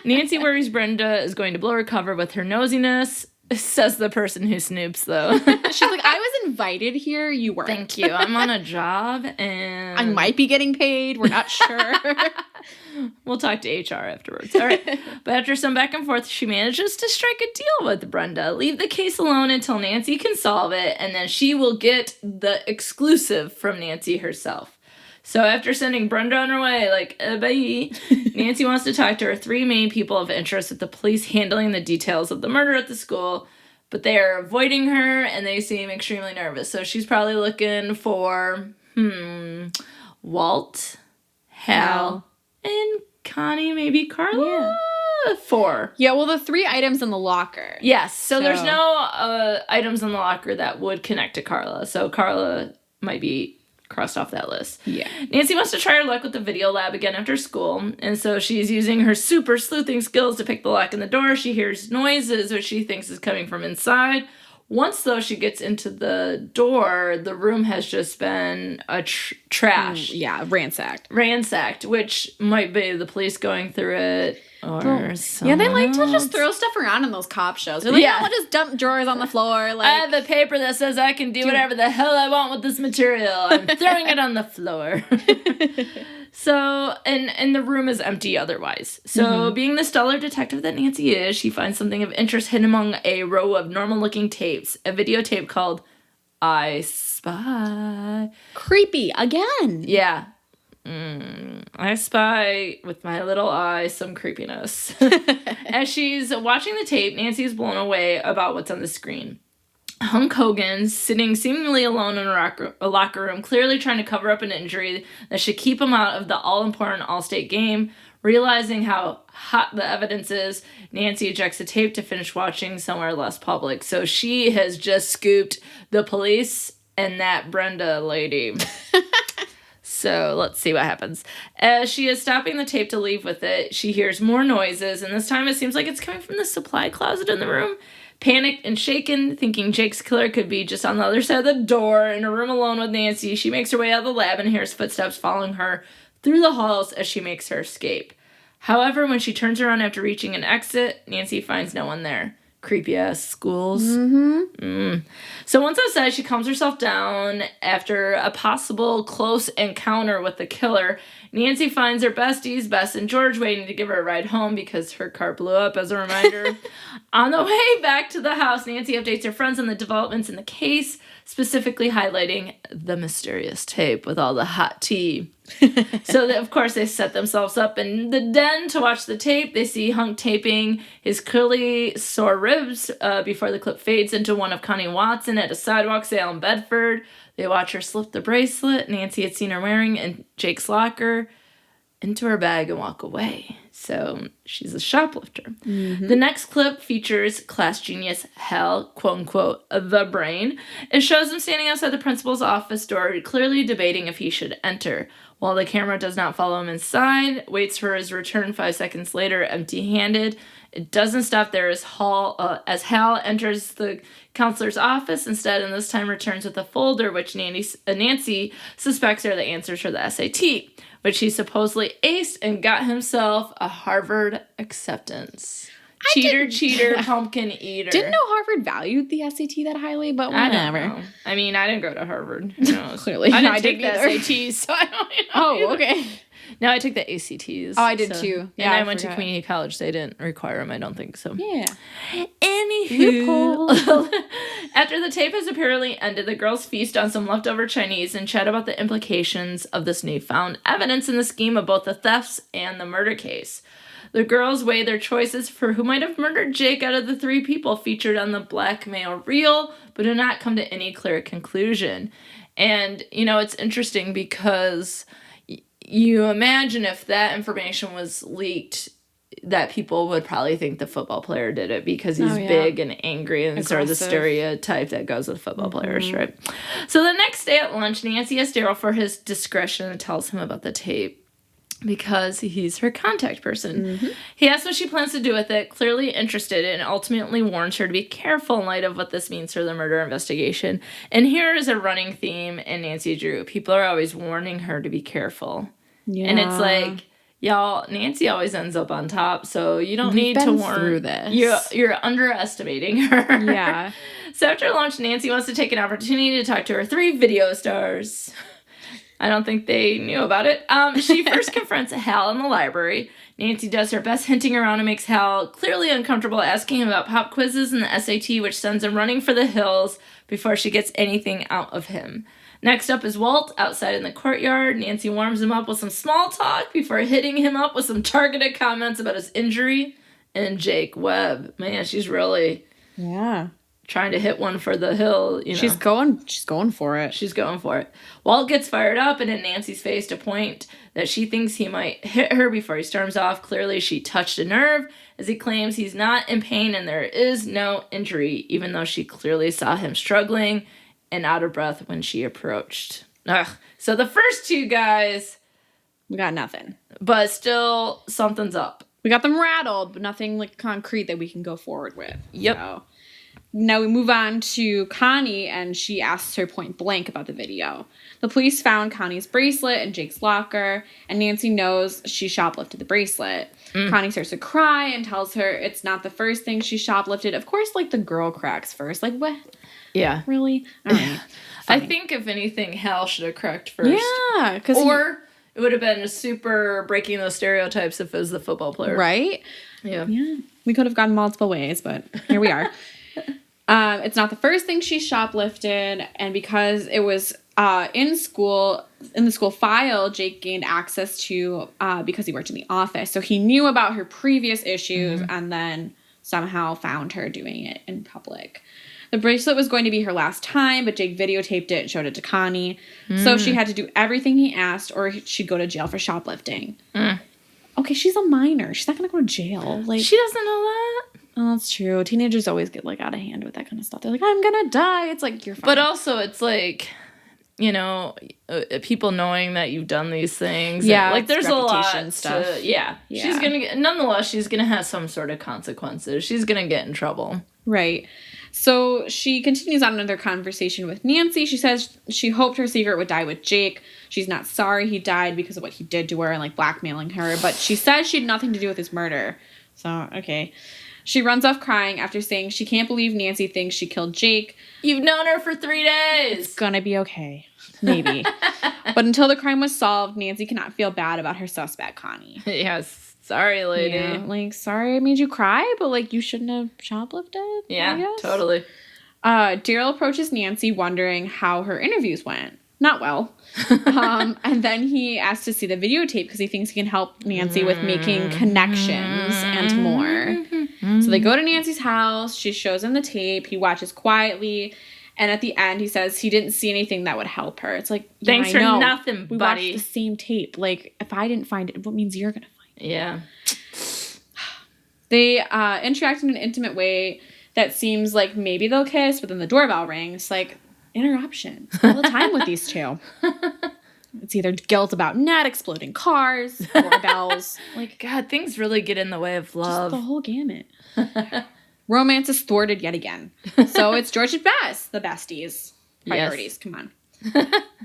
Nancy worries Brenda is going to blow her cover with her nosiness, says the person who snoops, though. She's like, I was invited here, you weren't. Thank you. I'm on a job, and... I might be getting paid, we're not sure. We'll talk to HR afterwards. All right. But after some back and forth, she manages to strike a deal with Brenda. Leave the case alone until Nancy can solve it, and then she will get the exclusive from Nancy herself. So after sending Brenda on her way, like, bye, Nancy wants to talk to her three main people of interest with the police handling the details of the murder at the school, but they are avoiding her, and they seem extremely nervous. So she's probably looking for, Walt, Hal, and Connie, maybe Carla? Yeah. 4. Yeah, well, the 3 items in the locker. Yes, so there's no items in the locker that would connect to Carla. So Carla might be crossed off that list. Yeah. Nancy wants to try her luck with the video lab again after school, and so she's using her super sleuthing skills to pick the lock in the door. She hears noises, which she thinks is coming from inside. Once, though, she gets into the door, the room has just been trashed. Yeah, ransacked. Ransacked, which might be the police going through it. Or yeah, they like else. to just throw stuff around in those cop shows. They're like, Yeah. I'll just dump drawers on the floor. Like, I have a paper that says I can do whatever the hell I want with this material. I'm throwing it on the floor. So, and the room is empty otherwise. So, being the stellar detective that Nancy is, she finds something of interest hidden among a row of normal-looking tapes. A videotape called I Spy. creepy again. Yeah. I spy with my little eye some creepiness. As she's watching the tape, Nancy is blown away about what's on the screen. Hunk Hogan, sitting seemingly alone in a locker room, clearly trying to cover up an injury that should keep him out of the all-important All-State game. Realizing how hot the evidence is, Nancy ejects the tape to finish watching somewhere less public. So she has just scooped the police and that Brenda lady. So let's see what happens. As she is stopping the tape to leave with it, she hears more noises, and this time it seems like it's coming from the supply closet in the room. Panicked and shaken, thinking Jake's killer could be just on the other side of the door, in a room alone with Nancy, she makes her way out of the lab and hears footsteps following her through the halls as she makes her escape. However, when she turns around after reaching an exit, Nancy finds no one there. Creepy-ass schools. So once outside, she calms herself down after a possible close encounter with the killer. Nancy finds her besties, Bess and George, waiting to give her a ride home because her car blew up, as a reminder. On the way back to the house, Nancy updates her friends on the developments in the case, specifically highlighting the mysterious tape with all the hot tea. So, of course, they set themselves up in the den to watch the tape. They see Hunk taping his clearly sore ribs before the clip fades into one of Connie Watson at a sidewalk sale in Bedford. They watch her slip the bracelet Nancy had seen her wearing in Jake's locker into her bag and walk away. So she's a shoplifter. The next clip features class genius Hal, quote-unquote, the brain. It shows him standing outside the principal's office door, clearly debating if he should enter. While the camera does not follow him inside, waits for his return 5 seconds later, empty-handed. It doesn't stop there as Hal enters the counselor's office instead, and this time returns with a folder which Nancy suspects are the answers for the SAT, which he supposedly aced and got himself a Harvard acceptance. Cheater, pumpkin eater. Didn't know Harvard valued the SAT that highly, but whatever. I don't know. I mean, I didn't go to Harvard. Who knows? Clearly, I didn't I take didn't the either. SAT, so I don't know. Oh, either. okay. No, I took the ACTs. Oh, I did too. Yeah, and I went to community college. They didn't require them, I don't think so. Yeah. Anywho, after the tape has apparently ended, the girls feast on some leftover Chinese and chat about the implications of this newfound evidence in the scheme of both the thefts and the murder case. The girls weigh their choices for who might have murdered Jake out of the 3 people featured on the blackmail reel, but do not come to any clear conclusion. And, it's interesting because you imagine if that information was leaked, that people would probably think the football player did it because he's big and angry and sort of the stereotype that goes with football players, right? So the next day at lunch, Nancy asks Daryl for his discretion and tells him about the tape because he's her contact person. He asks what she plans to do with it, clearly interested, and ultimately warns her to be careful in light of what this means for the murder investigation. And here is a running theme in Nancy Drew. People are always warning her to be careful. Yeah. And it's like, y'all, Nancy always ends up on top, so you don't need to warn. Through this. You're underestimating her. Yeah. So after lunch, Nancy wants to take an opportunity to talk to her 3 video stars. I don't think they knew about it. She first confronts Hal in the library. Nancy does her best hinting around and makes Hal clearly uncomfortable, asking him about pop quizzes and the SAT, which sends him running for the hills before she gets anything out of him. Next up is Walt, outside in the courtyard. Nancy warms him up with some small talk before hitting him up with some targeted comments about his injury and Jake Webb. Man, she's really trying to hit one for the hill. She's going for it. She's going for it. Walt gets fired up and in Nancy's face to point that she thinks he might hit her before he storms off. Clearly, she touched a nerve as he claims he's not in pain and there is no injury, even though she clearly saw him struggling and out of breath when she approached. Ugh. So the first 2 guys... We got nothing. But still, something's up. We got them rattled, but nothing concrete that we can go forward with. Yep. So. Now we move on to Connie, and she asks her point blank about the video. The police found Connie's bracelet in Jake's locker, and Nancy knows she shoplifted the bracelet. Connie starts to cry and tells her it's not the first thing she shoplifted. Of course, the girl cracks first. What? Yeah. Really? All right. I think, if anything, Hal should have cracked first. Yeah. Or it would have been a super breaking those stereotypes if it was the football player. Right? Yeah. We could have gone multiple ways, but here we are. It's not the first thing she shoplifted, and because it was in the school file, Jake gained access to because he worked in the office. So he knew about her previous issues and then somehow found her doing it in public. The bracelet was going to be her last time, but Jake videotaped it and showed it to Connie. So she had to do everything he asked or she'd go to jail for shoplifting. Okay, she's a minor. She's not going to go to jail. She doesn't know that. Oh, that's true. Teenagers always get out of hand with that kind of stuff. They're like, I'm gonna die. It's like, you're fine. But also, it's people knowing that you've done these things. Yeah, and, there's a lot stuff. Yeah. She's gonna get, nonetheless, she's gonna have some sort of consequences. She's gonna get in trouble. Right. So she continues on another conversation with Nancy. She says she hoped her secret would die with Jake. She's not sorry he died because of what he did to her and blackmailing her. But she says she had nothing to do with his murder. So, okay. She runs off crying after saying she can't believe Nancy thinks she killed Jake. You've known her for 3 days. It's gonna be okay. Maybe. But until the crime was solved, Nancy cannot feel bad about her suspect, Connie. Yes. Sorry, lady. Yeah, sorry I made you cry, but, you shouldn't have shoplifted. Yeah, totally. Daryl approaches Nancy wondering how her interviews went. Not well. And then he asks to see the videotape because he thinks he can help Nancy with making connections and more. So they go to Nancy's house. She shows him the tape. He watches quietly. And at the end, he says he didn't see anything that would help her. It's like, thanks for nothing, we buddy. watched the same tape. If I didn't find it, what means you're going to find it? Yeah. They interact in an intimate way that seems like maybe they'll kiss, but then the doorbell rings. Interruption all the time with these two. It's either guilt about Ned exploding cars, doorbells. God, things really get in the way of love. Just the whole gamut. Romance is thwarted yet again. So it's George and Bess, the besties. Priorities, yes. Come on.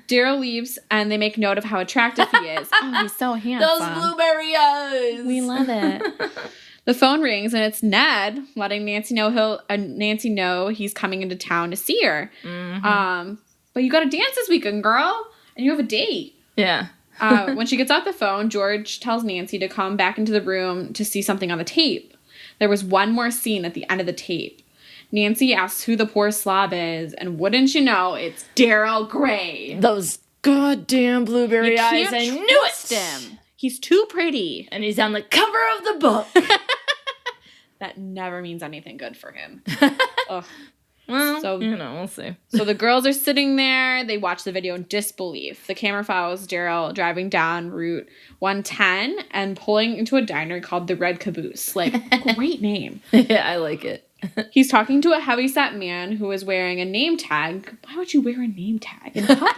Daryl leaves, and they make note of how attractive he is. Oh, he's so handsome. Those blueberry eyes. We love it. The phone rings, and it's Ned letting Nancy know he's coming into town to see her. But you got to dance this weekend, girl, and you have a date. Yeah. When she gets off the phone, George tells Nancy to come back into the room to see something on the tape. There was one more scene at the end of the tape. Nancy asks who the poor slob is, and wouldn't you know, it's Daryl Gray. Those goddamn blueberry eyes. I knew it! Him. He's too pretty. And he's on the cover of the book. That never means anything good for him. Ugh. Well, so, we'll see. So the girls are sitting there. They watch the video in disbelief. The camera follows Daryl driving down Route 110 and pulling into a diner called the Red Caboose. Like, great name. Yeah, I like it. He's talking to a heavyset man who is wearing a name tag. Why would you wear a name tag in public?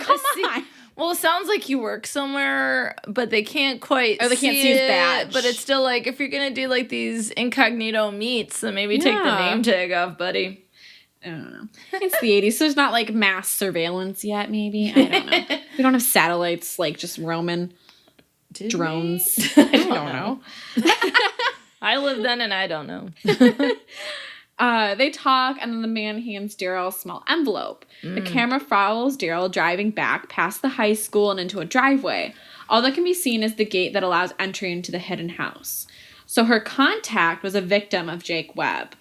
Come on. Well, it sounds like you work somewhere, but they can't quite Or they can't see his badge. But it's still like, if you're going to do like these incognito meets, then maybe take the name tag off, buddy. I don't know. It's the 80s, so there's not like mass surveillance yet, maybe. I don't know. We don't have satellites like just roaming. Drones. I don't know. I lived then and I don't know. They talk, and then the man hands Daryl a small envelope. The camera follows Daryl driving back past the high school and into a driveway. All that can be seen is the gate that allows entry into the hidden house. So her contact was a victim of Jake Webb.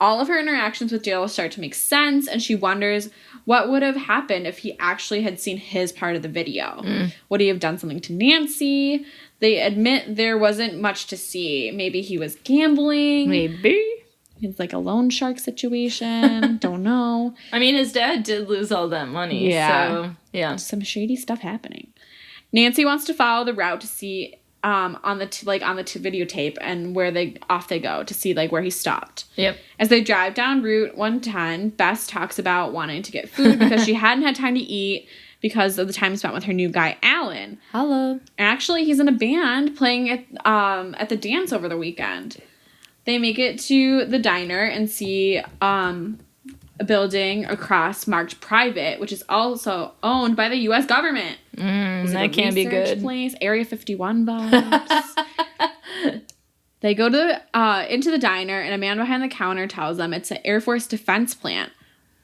All of her interactions with Daryl start to make sense, and she wonders what would have happened if he actually had seen his part of the video. Would he have done something to Nancy? They admit there wasn't much to see. Maybe he was gambling. Maybe. It's like a loan shark situation. Don't know. I mean, his dad did lose all that money. Yeah. So, yeah. Some shady stuff happening. Nancy wants to follow the route to see on the videotape and where they go to see like where he stopped. Yep. As they drive down Route 110, Bess talks about wanting to get food because she hadn't had time to eat because of the time spent with her new guy, Alan. Hello. And actually, he's in a band playing at the dance over the weekend. They make it to the diner and see a building across marked private, which is also owned by the U.S. government. That can't be good. Place, Area 51 vibes. They go to into the diner, and a man behind the counter tells them it's an Air Force defense plant.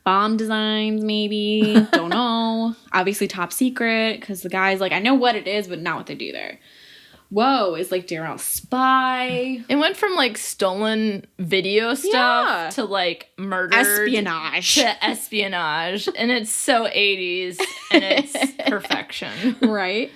Bomb designs, maybe. Don't know. Obviously top secret, because the guy's like, I know what it is, but not what they do there. Whoa, is like Daryl's spy. It went from like stolen video stuff to like murder. Espionage. To espionage. And it's so 80s and it's perfection. Right.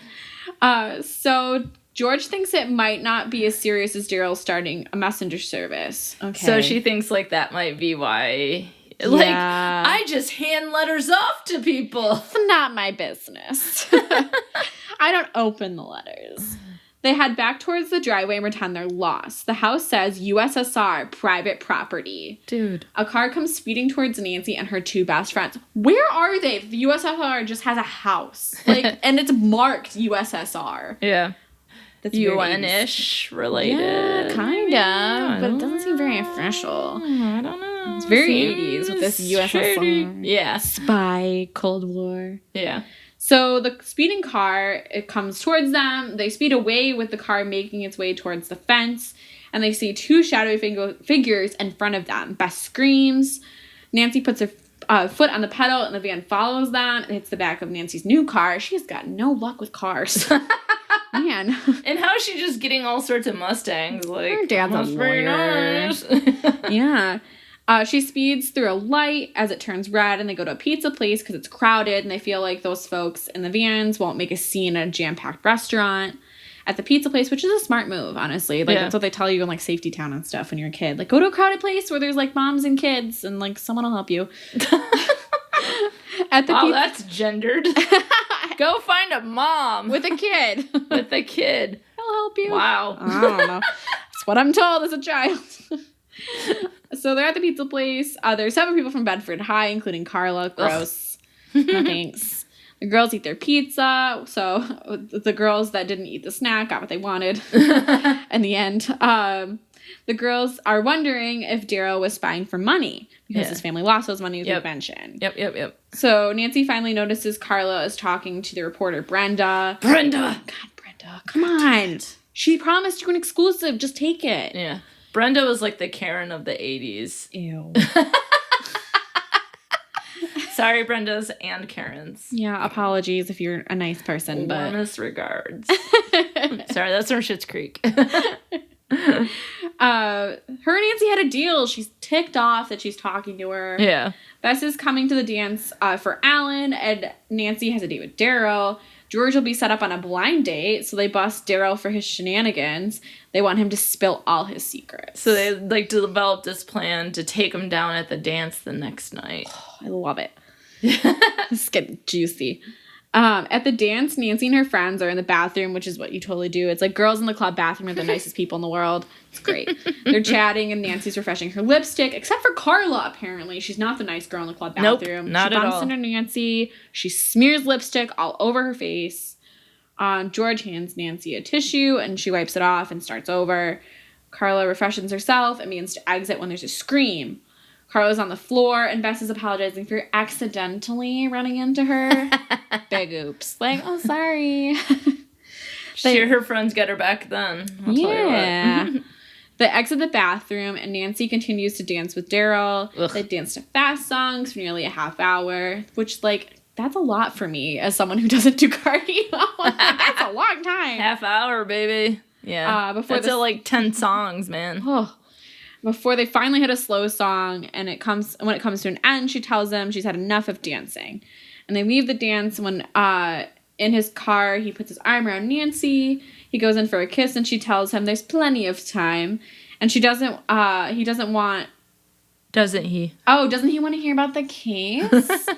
So George thinks it might not be as serious as Daryl starting a messenger service. Okay. So she thinks like that might be why. Like, I just hand letters off to people. It's not my business. I don't open the letters. They head back towards the driveway and pretend they're lost. The house says USSR, private property. Dude. A car comes speeding towards Nancy and her two best friends. Where are they? The USSR just has a house. Like, and it's marked USSR. Yeah. That's UN-ish related. Yeah, kind of. But it doesn't seem very official. I don't know. It's very 80s with this USSR. Yeah. Spy, Cold War. Yeah. So the speeding car, it comes towards them. They speed away with the car making its way towards the fence. And they see two shadowy figures in front of them. Bess screams. Nancy puts her foot on the pedal and the van follows them and hits the back of Nancy's new car. She's got no luck with cars. Man. And how is she just getting all sorts of Mustangs? Like, her dad's a lawyer. nice. Yeah. She speeds through a light as it turns red, and they go to a pizza place because it's crowded, and they feel like those folks in the vans won't make a scene at a jam-packed restaurant at the pizza place, which is a smart move, honestly. Like, that's what they tell you in, like, Safety Town and stuff when you're a kid. Like, go to a crowded place where there's, like, moms and kids, and, like, someone will help you. That's gendered. Go find a mom. With a kid. With a kid. I'll help you. Wow. I don't know. That's what I'm told as a child. So they're at the pizza place. There's several people from Bedford High, including Carla. Gross. No thanks. The girls eat their pizza. So the girls that didn't eat the snack got what they wanted in the end. The girls are wondering if Daryl was spying for money because his family lost those money, as we mentioned. Yep. So Nancy finally notices Carla is talking to the reporter, Brenda. God, Brenda, come on. She promised you an exclusive. Just take it. Yeah. Brenda was like the Karen of the 80s. Ew. Sorry, Brenda's and Karen's. Yeah, apologies if you're a nice person, but... Warmest regards. Sorry, that's from Schitt's Creek. Her and Nancy had a deal. She's ticked off that she's talking to her. Yeah. Bess is coming to the dance for Alan, and Nancy has a date with Daryl. George will be set up on a blind date, so they bust Daryl for his shenanigans. They want him to spill all his secrets. So they like developed this plan to take him down at the dance the next night. Oh, I love it. This is getting juicy. At the dance, Nancy and her friends are in the bathroom, which is what you totally do. It's like girls in the club bathroom are the nicest people in the world. It's great. They're chatting, and Nancy's refreshing her lipstick, except for Carla, apparently. She's not the nice girl in the club bathroom. Nope, not at all. She bumps into Nancy. She smears lipstick all over her face. George hands Nancy a tissue, and she wipes it off and starts over. Carla refreshes herself and begins to exit when there's a scream. Carla's on the floor, and Bess is apologizing for accidentally running into her. Big oops. Like, oh, sorry. Sure, her friends get her back then. I'll tell you what. They exit the bathroom, and Nancy continues to dance with Daryl. They dance to fast songs for nearly a half hour, which, like, that's a lot for me as someone who doesn't do cardio. That's a long time. Half hour, baby. Yeah. That's like 10 songs, man. Oh. Before they finally hit a slow song, and when it comes to an end, she tells him she's had enough of dancing. And they leave the dance when in his car, he puts his arm around Nancy. He goes in for a kiss, and she tells him there's plenty of time. And he doesn't want... Doesn't he? Oh, doesn't he want to hear about the case?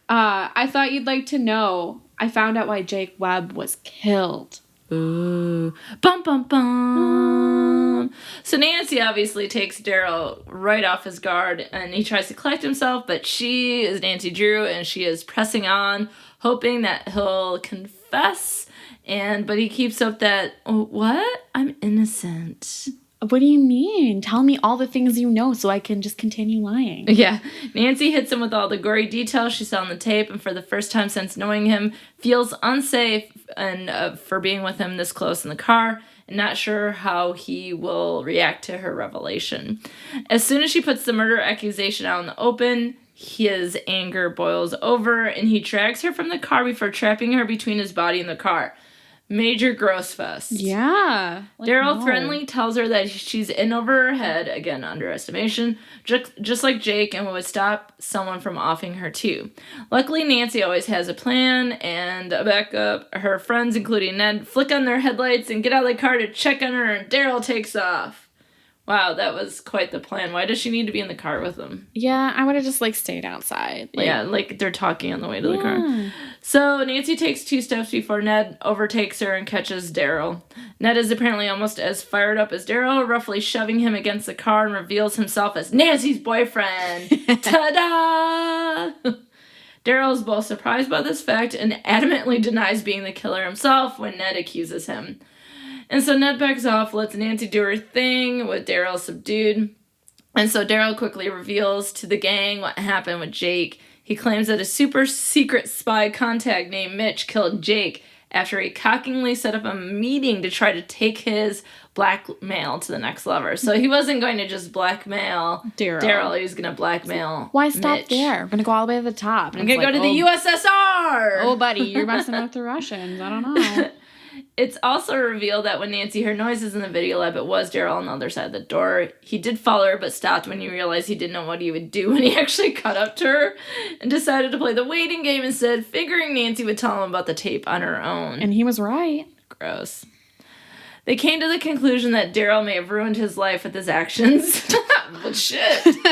I thought you'd like to know. I found out why Jake Webb was killed. Ooh. Bum, bum, bum. So Nancy obviously takes Daryl right off his guard, and he tries to collect himself, but she is Nancy Drew, and she is pressing on, hoping that he'll confess, but he keeps up that, oh, what? I'm innocent. What do you mean? Tell me all the things you know so I can just continue lying. Yeah. Nancy hits him with all the gory details she saw on the tape, and for the first time since knowing him, feels unsafe and for being with him this close in the car, and not sure how he will react to her revelation. As soon as she puts the murder accusation out in the open, his anger boils over, and he drags her from the car before trapping her between his body and the car. Major gross fest. Yeah. Daryl threateningly tells her that she's in over her head, again, underestimation, just like Jake, and would stop someone from offing her too. Luckily, Nancy always has a plan and a backup. Her friends, including Ned, flick on their headlights and get out of the car to check on her, and Daryl takes off. Wow, that was quite the plan. Why does she need to be in the car with them? Yeah, I would have just, stayed outside. Like they're talking on the way to the car. So Nancy takes 2 steps before Ned overtakes her and catches Daryl. Ned is apparently almost as fired up as Daryl, roughly shoving him against the car, and reveals himself as Nancy's boyfriend. Ta-da! Daryl is both surprised by this fact and adamantly denies being the killer himself when Ned accuses him. And so Ned backs off, lets Nancy do her thing with Daryl subdued. And so Daryl quickly reveals to the gang what happened with Jake. He claims that a super secret spy contact named Mitch killed Jake after he cockingly set up a meeting to try to take his blackmail to the next level. So he wasn't going to just blackmail Daryl. He was going to blackmail Why stop Mitch. there? We're going to go all the way to the top. I'm going to go to the USSR! Oh, buddy, you're messing with the Russians. I don't know. It's also revealed that when Nancy heard noises in the video lab, it was Daryl on the other side of the door. He did follow her, but stopped when he realized he didn't know what he would do when he actually caught up to her, and decided to play the waiting game instead, figuring Nancy would tell him about the tape on her own. And he was right. Gross. They came to the conclusion that Daryl may have ruined his life with his actions. Well, shit. Okay.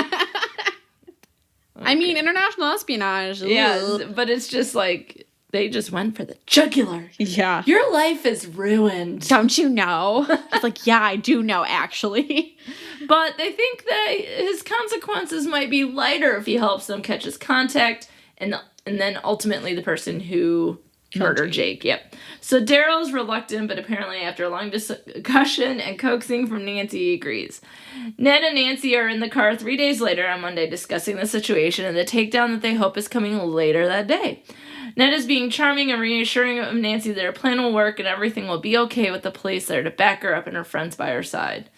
I mean, international espionage. Yeah, but it's just like... They just went for the jugular. Yeah. Your life is ruined. Don't you know? It's like, yeah, I do know, actually. But they think that his consequences might be lighter if he helps them catch his contact and then ultimately the person who murdered Jake. Yep. So Daryl's reluctant, but apparently after a long discussion and coaxing from Nancy, he agrees. Ned and Nancy are in the car 3 days later on Monday discussing the situation and the takedown that they hope is coming later that day. Ned is being charming and reassuring of Nancy that her plan will work and everything will be okay with the police there to back her up and her friends by her side.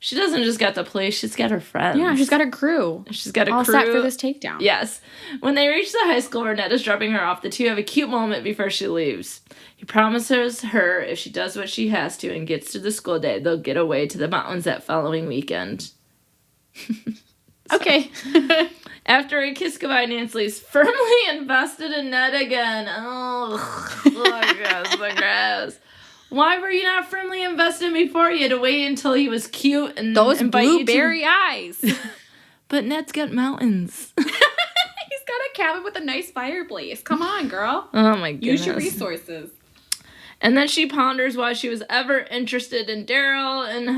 She doesn't just got the police, she's got her friends. Yeah, she's got her crew. She's got a all crew. set for this takedown. Yes. When they reach the high school where Ned is dropping her off, the two have a cute moment before she leaves. He promises her if she does what she has to and gets to the school day, they'll get away to the mountains that following weekend. Okay. After a kiss goodbye, Nancy's firmly invested in Ned again. Oh, gross. Why were you not firmly invested before? You had to wait until he was cute and those invite blueberry eyes. But Ned's got mountains. He's got a cabin with a nice fireplace. Come on, girl. Oh my goodness. Use your resources. And then she ponders why she was ever interested in Daryl and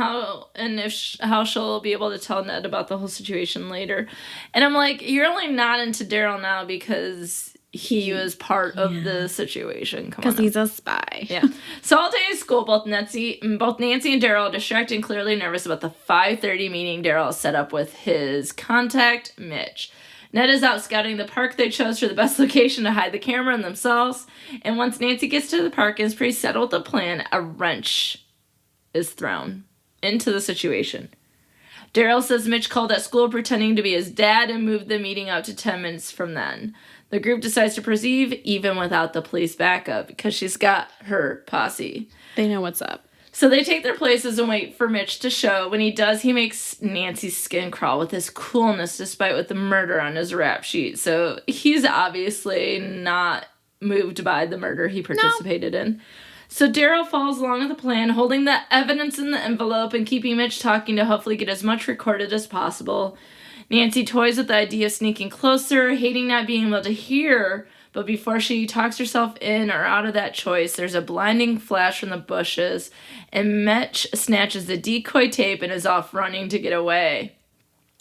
how she'll be able to tell Ned about the whole situation later. And I'm like, you're only not into Daryl now because he was part of the situation. Because he's a spy. Yeah. So all day at school, both Nancy and Daryl are distracted and clearly nervous about the 5:30 meeting Daryl set up with his contact, Mitch. Ned is out scouting the park they chose for the best location to hide the camera and themselves. And once Nancy gets to the park and is pretty settled with the plan, a wrench is thrown into the situation. Daryl says Mitch called at school pretending to be his dad and moved the meeting out to 10 minutes from then. The group decides to proceed even without the police backup because she's got her posse. They know what's up. So they take their places and wait for Mitch to show. When he does, he makes Nancy's skin crawl with his coolness despite with the murder on his rap sheet. So he's obviously not moved by the murder he participated in. So Daryl follows along with the plan, holding the evidence in the envelope and keeping Mitch talking to hopefully get as much recorded as possible. Nancy toys with the idea of sneaking closer, hating not being able to hear. But before she talks herself in or out of that choice, there's a blinding flash from the bushes, and Mitch snatches the decoy tape and is off running to get away.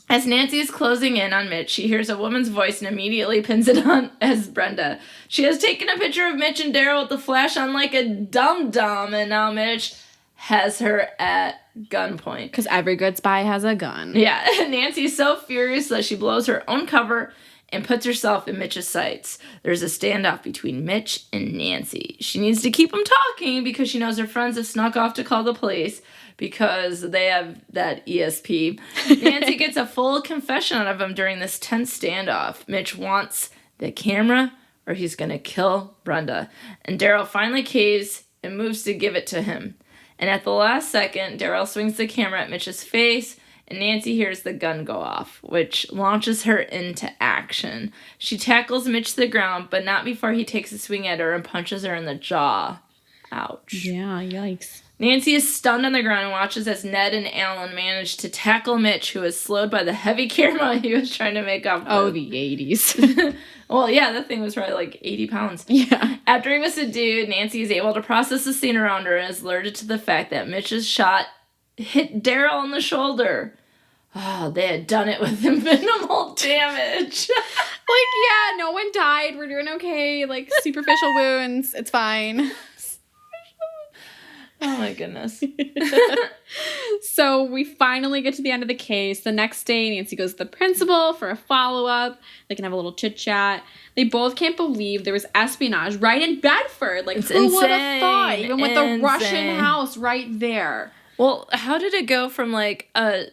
As Nancy is closing in on Mitch, she hears a woman's voice and immediately pins it on as Brenda. She has taken a picture of Mitch and Daryl with the flash on like a dum-dum, and now Mitch has her at gunpoint. Because every good spy has a gun. Yeah, Nancy's so furious that she blows her own cover and puts herself in Mitch's sights. There's a standoff between Mitch and Nancy. She needs to keep them talking because she knows her friends have snuck off to call the police because they have that ESP. Nancy gets a full confession out of him during this tense standoff. Mitch wants the camera or he's going to kill Brenda. And Daryl finally caves and moves to give it to him. And at the last second, Daryl swings the camera at Mitch's face, and Nancy hears the gun go off, which launches her into action. She tackles Mitch to the ground, but not before he takes a swing at her and punches her in the jaw. Ouch. Yeah, yikes. Nancy is stunned on the ground and watches as Ned and Alan manage to tackle Mitch, who is slowed by the heavy camera he was trying to make up. Oh, the 80s. Well, yeah, that thing was probably like 80 pounds. Yeah. After he was subdued, Nancy is able to process the scene around her and is alerted to the fact that Mitch's shot hit Daryl in the shoulder. Oh, they had done it with minimal damage. Yeah, no one died. We're doing okay. Superficial wounds. It's fine. Oh, my goodness. So we finally get to the end of the case. The next day, Nancy goes to the principal for a follow-up. They can have a little chit-chat. They both can't believe there was espionage right in Bedford. Who would have thought? Even with the Russian house right there. Well, how did it go from, a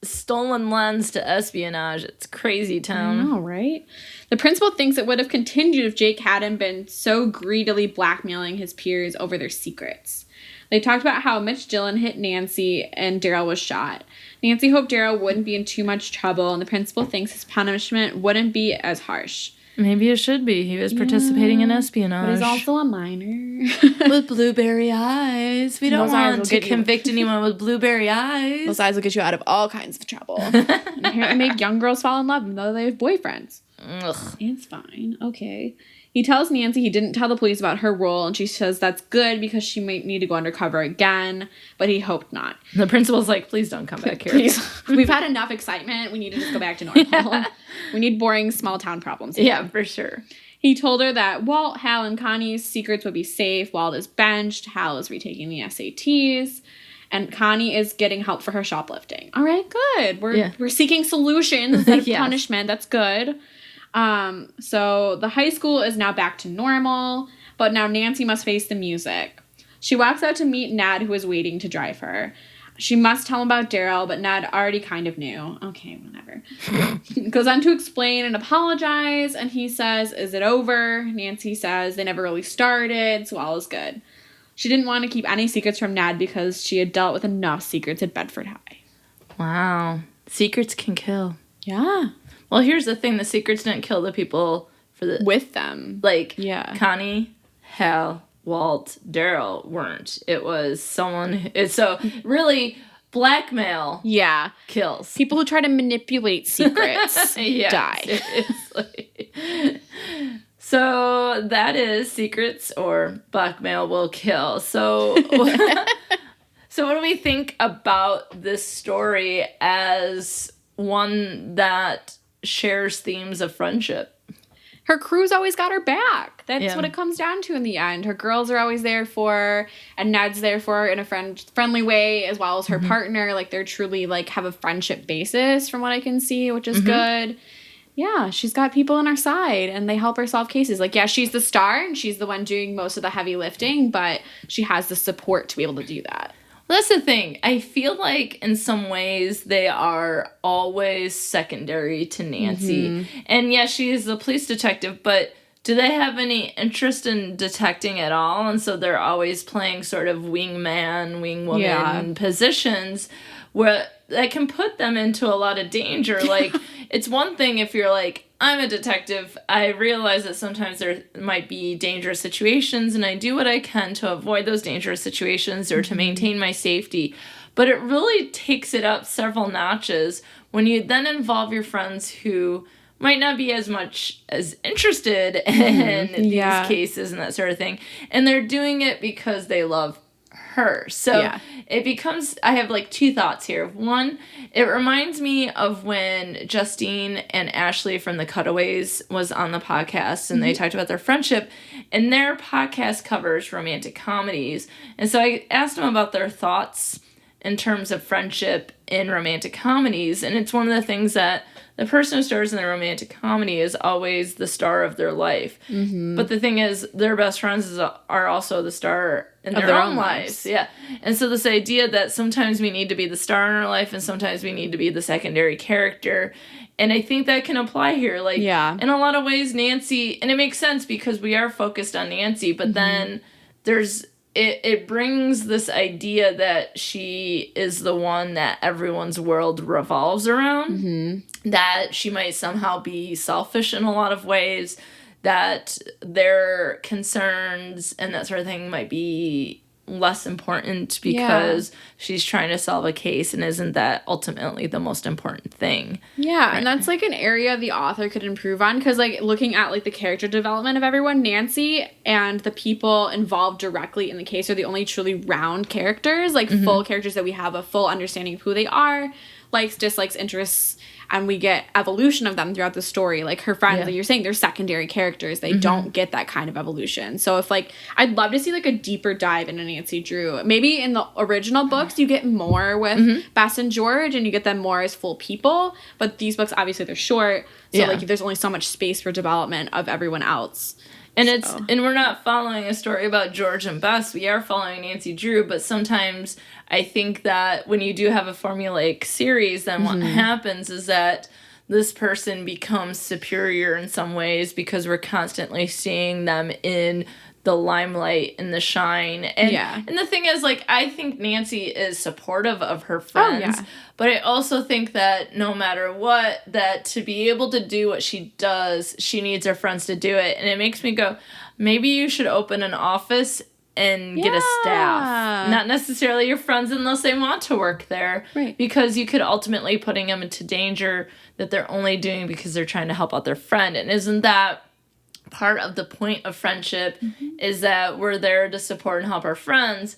stolen lens to espionage? It's crazy town. I know, right? The principal thinks it would have continued if Jake hadn't been so greedily blackmailing his peers over their secrets. They talked about how Mitch Dillon hit Nancy and Daryl was shot. Nancy hoped Daryl wouldn't be in too much trouble, and the principal thinks his punishment wouldn't be as harsh. Maybe it should be. He was participating in espionage. But he's also a minor. With blueberry eyes. We don't want to convict anyone with blueberry eyes. Those eyes will get you out of all kinds of trouble. And apparently make young girls fall in love even though they have boyfriends. Ugh. It's fine. Okay. He tells Nancy he didn't tell the police about her role, and she says that's good because she might need to go undercover again, but he hoped not. The principal's like, please don't come back here. Please. We've had enough excitement. We need to just go back to normal. Yeah. We need boring small town problems. Yeah, for sure. He told her that Walt, Hal, and Connie's secrets would be safe. Walt is benched. Hal is retaking the SATs. And Connie is getting help for her shoplifting. All right, good. We're seeking solutions instead of punishment. That's good. So the high school is now back to normal, but now Nancy must face the music. She walks out to meet Ned, who is waiting to drive her. She must tell him about Daryl, but Ned already kind of knew. Okay, whatever. Goes on to explain and apologize, and he says, is it over? Nancy says they never really started, so all is good. She didn't want to keep any secrets from Ned because she had dealt with enough secrets at Bedford High. Wow. Secrets can kill. Yeah. Well, here's the thing. The secrets didn't kill the people with them. Like, yeah. Connie, Hal, Walt, Daryl weren't. It was someone... So, really, blackmail kills. People who try to manipulate secrets die. So, that is secrets or blackmail will kill. So, so what do we think about this story as one that shares themes of friendship? Her crew's always got her back. That's what it comes down to in the end. Her girls are always there for her, and Ned's there for her in a friendly way, as well as her partner. Like, they're truly, like, have a friendship basis from what I can see, which is good. Yeah, she's got people on her side, and they help her solve cases. Like, yeah, she's the star, and she's the one doing most of the heavy lifting, but she has the support to be able to do that. Well, that's the thing. I feel like in some ways they are always secondary to Nancy. And yes, she is the police detective, but do they have any interest in detecting at all? And so they're always playing sort of wingman, wingwoman positions where that can put them into a lot of danger. Like, it's one thing if you're like, I'm a detective. I realize that sometimes there might be dangerous situations, and I do what I can to avoid those dangerous situations or to maintain my safety. But it really takes it up several notches when you then involve your friends who might not be as much as interested in these cases and that sort of thing. And they're doing it because they love her. So it becomes, I have like two thoughts here. One, it reminds me of when Justine and Ashley from the Cutaways was on the podcast, and they talked about their friendship, and their podcast covers romantic comedies. And so I asked them about their thoughts in terms of friendship in romantic comedies. And it's one of the things that the person who stars in the romantic comedy is always the star of their life. But the thing is, their best friends are also the star in their own lives. Yeah. And so this idea that sometimes we need to be the star in our life and sometimes we need to be the secondary character. And I think that can apply here. Like, in a lot of ways, Nancy, and it makes sense because we are focused on Nancy, but then there's, it brings this idea that she is the one that everyone's world revolves around, that she might somehow be selfish in a lot of ways, that their concerns and that sort of thing might be less important because she's trying to solve a case, and isn't that ultimately the most important thing? Yeah, right. And that's like an area the author could improve on, because like looking at like the character development of everyone, Nancy and the people involved directly in the case are the only truly round characters, like full characters that we have a full understanding of who they are, likes, dislikes, interests, and we get evolution of them throughout the story. Like her friends, like you're saying, they're secondary characters. They don't get that kind of evolution. So if like, I'd love to see like a deeper dive into Nancy Drew. Maybe in the original books, you get more with Bess and George, and you get them more as full people. But these books, obviously, they're short. So like, there's only so much space for development of everyone else. And and we're not following a story about George and Bess. We are following Nancy Drew, but sometimes I think that when you do have a formulaic series, then what happens is that this person becomes superior in some ways because we're constantly seeing them in the limelight and the shine. And and the thing is, like, I think Nancy is supportive of her friends, but I also think that no matter what, that to be able to do what she does, she needs her friends to do it. And it makes me go, maybe you should open an office and get a staff. Not necessarily your friends unless they want to work there. Right. Because you could ultimately putting them into danger that they're only doing because they're trying to help out their friend. And isn't that part of the point of friendship, is that we're there to support and help our friends?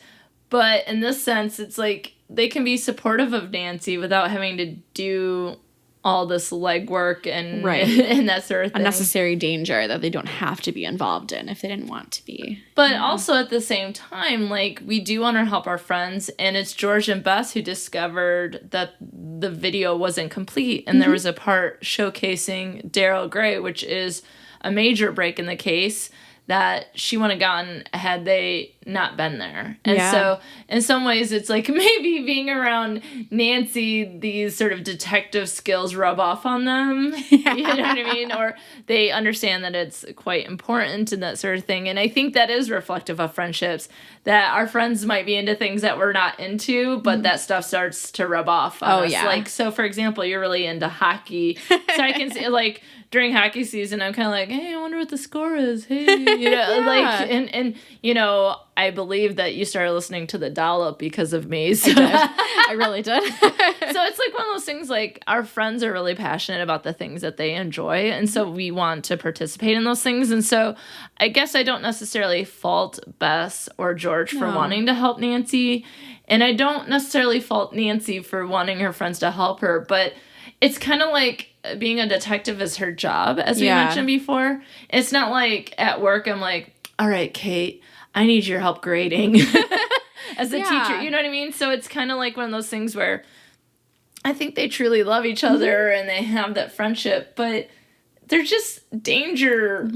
But in this sense, it's like they can be supportive of Nancy without having to do all this legwork and and that sort of thing. Unnecessary danger that they don't have to be involved in if they didn't want to be. But also at the same time, like, we do want to help our friends, and it's George and Bess who discovered that the video wasn't complete, and there was a part showcasing Daryl Gray, which is a major break in the case that she wouldn't have gotten had they not been there. And so in some ways it's like maybe being around Nancy, these sort of detective skills rub off on them. You know what I mean? Or they understand that it's quite important and that sort of thing. And I think that is reflective of friendships, that our friends might be into things that we're not into, but that stuff starts to rub off on us. Like, so for example, you're really into hockey. So I can see, like, during hockey season, I'm kind of like, hey, I wonder what the score is. Hey, you know, like, and you know, I believe that you started listening to the Dollop because of me. So. I did. I really did. So it's like one of those things, like, our friends are really passionate about the things that they enjoy, and so we want to participate in those things. And so I guess I don't necessarily fault Bess or George for wanting to help Nancy, and I don't necessarily fault Nancy for wanting her friends to help her, but it's kind of like being a detective is her job, as we mentioned before. It's not like at work I'm like, all right, Kate, I need your help grading as a teacher. You know what I mean? So it's kind of like one of those things where I think they truly love each other and they have that friendship, but they're just danger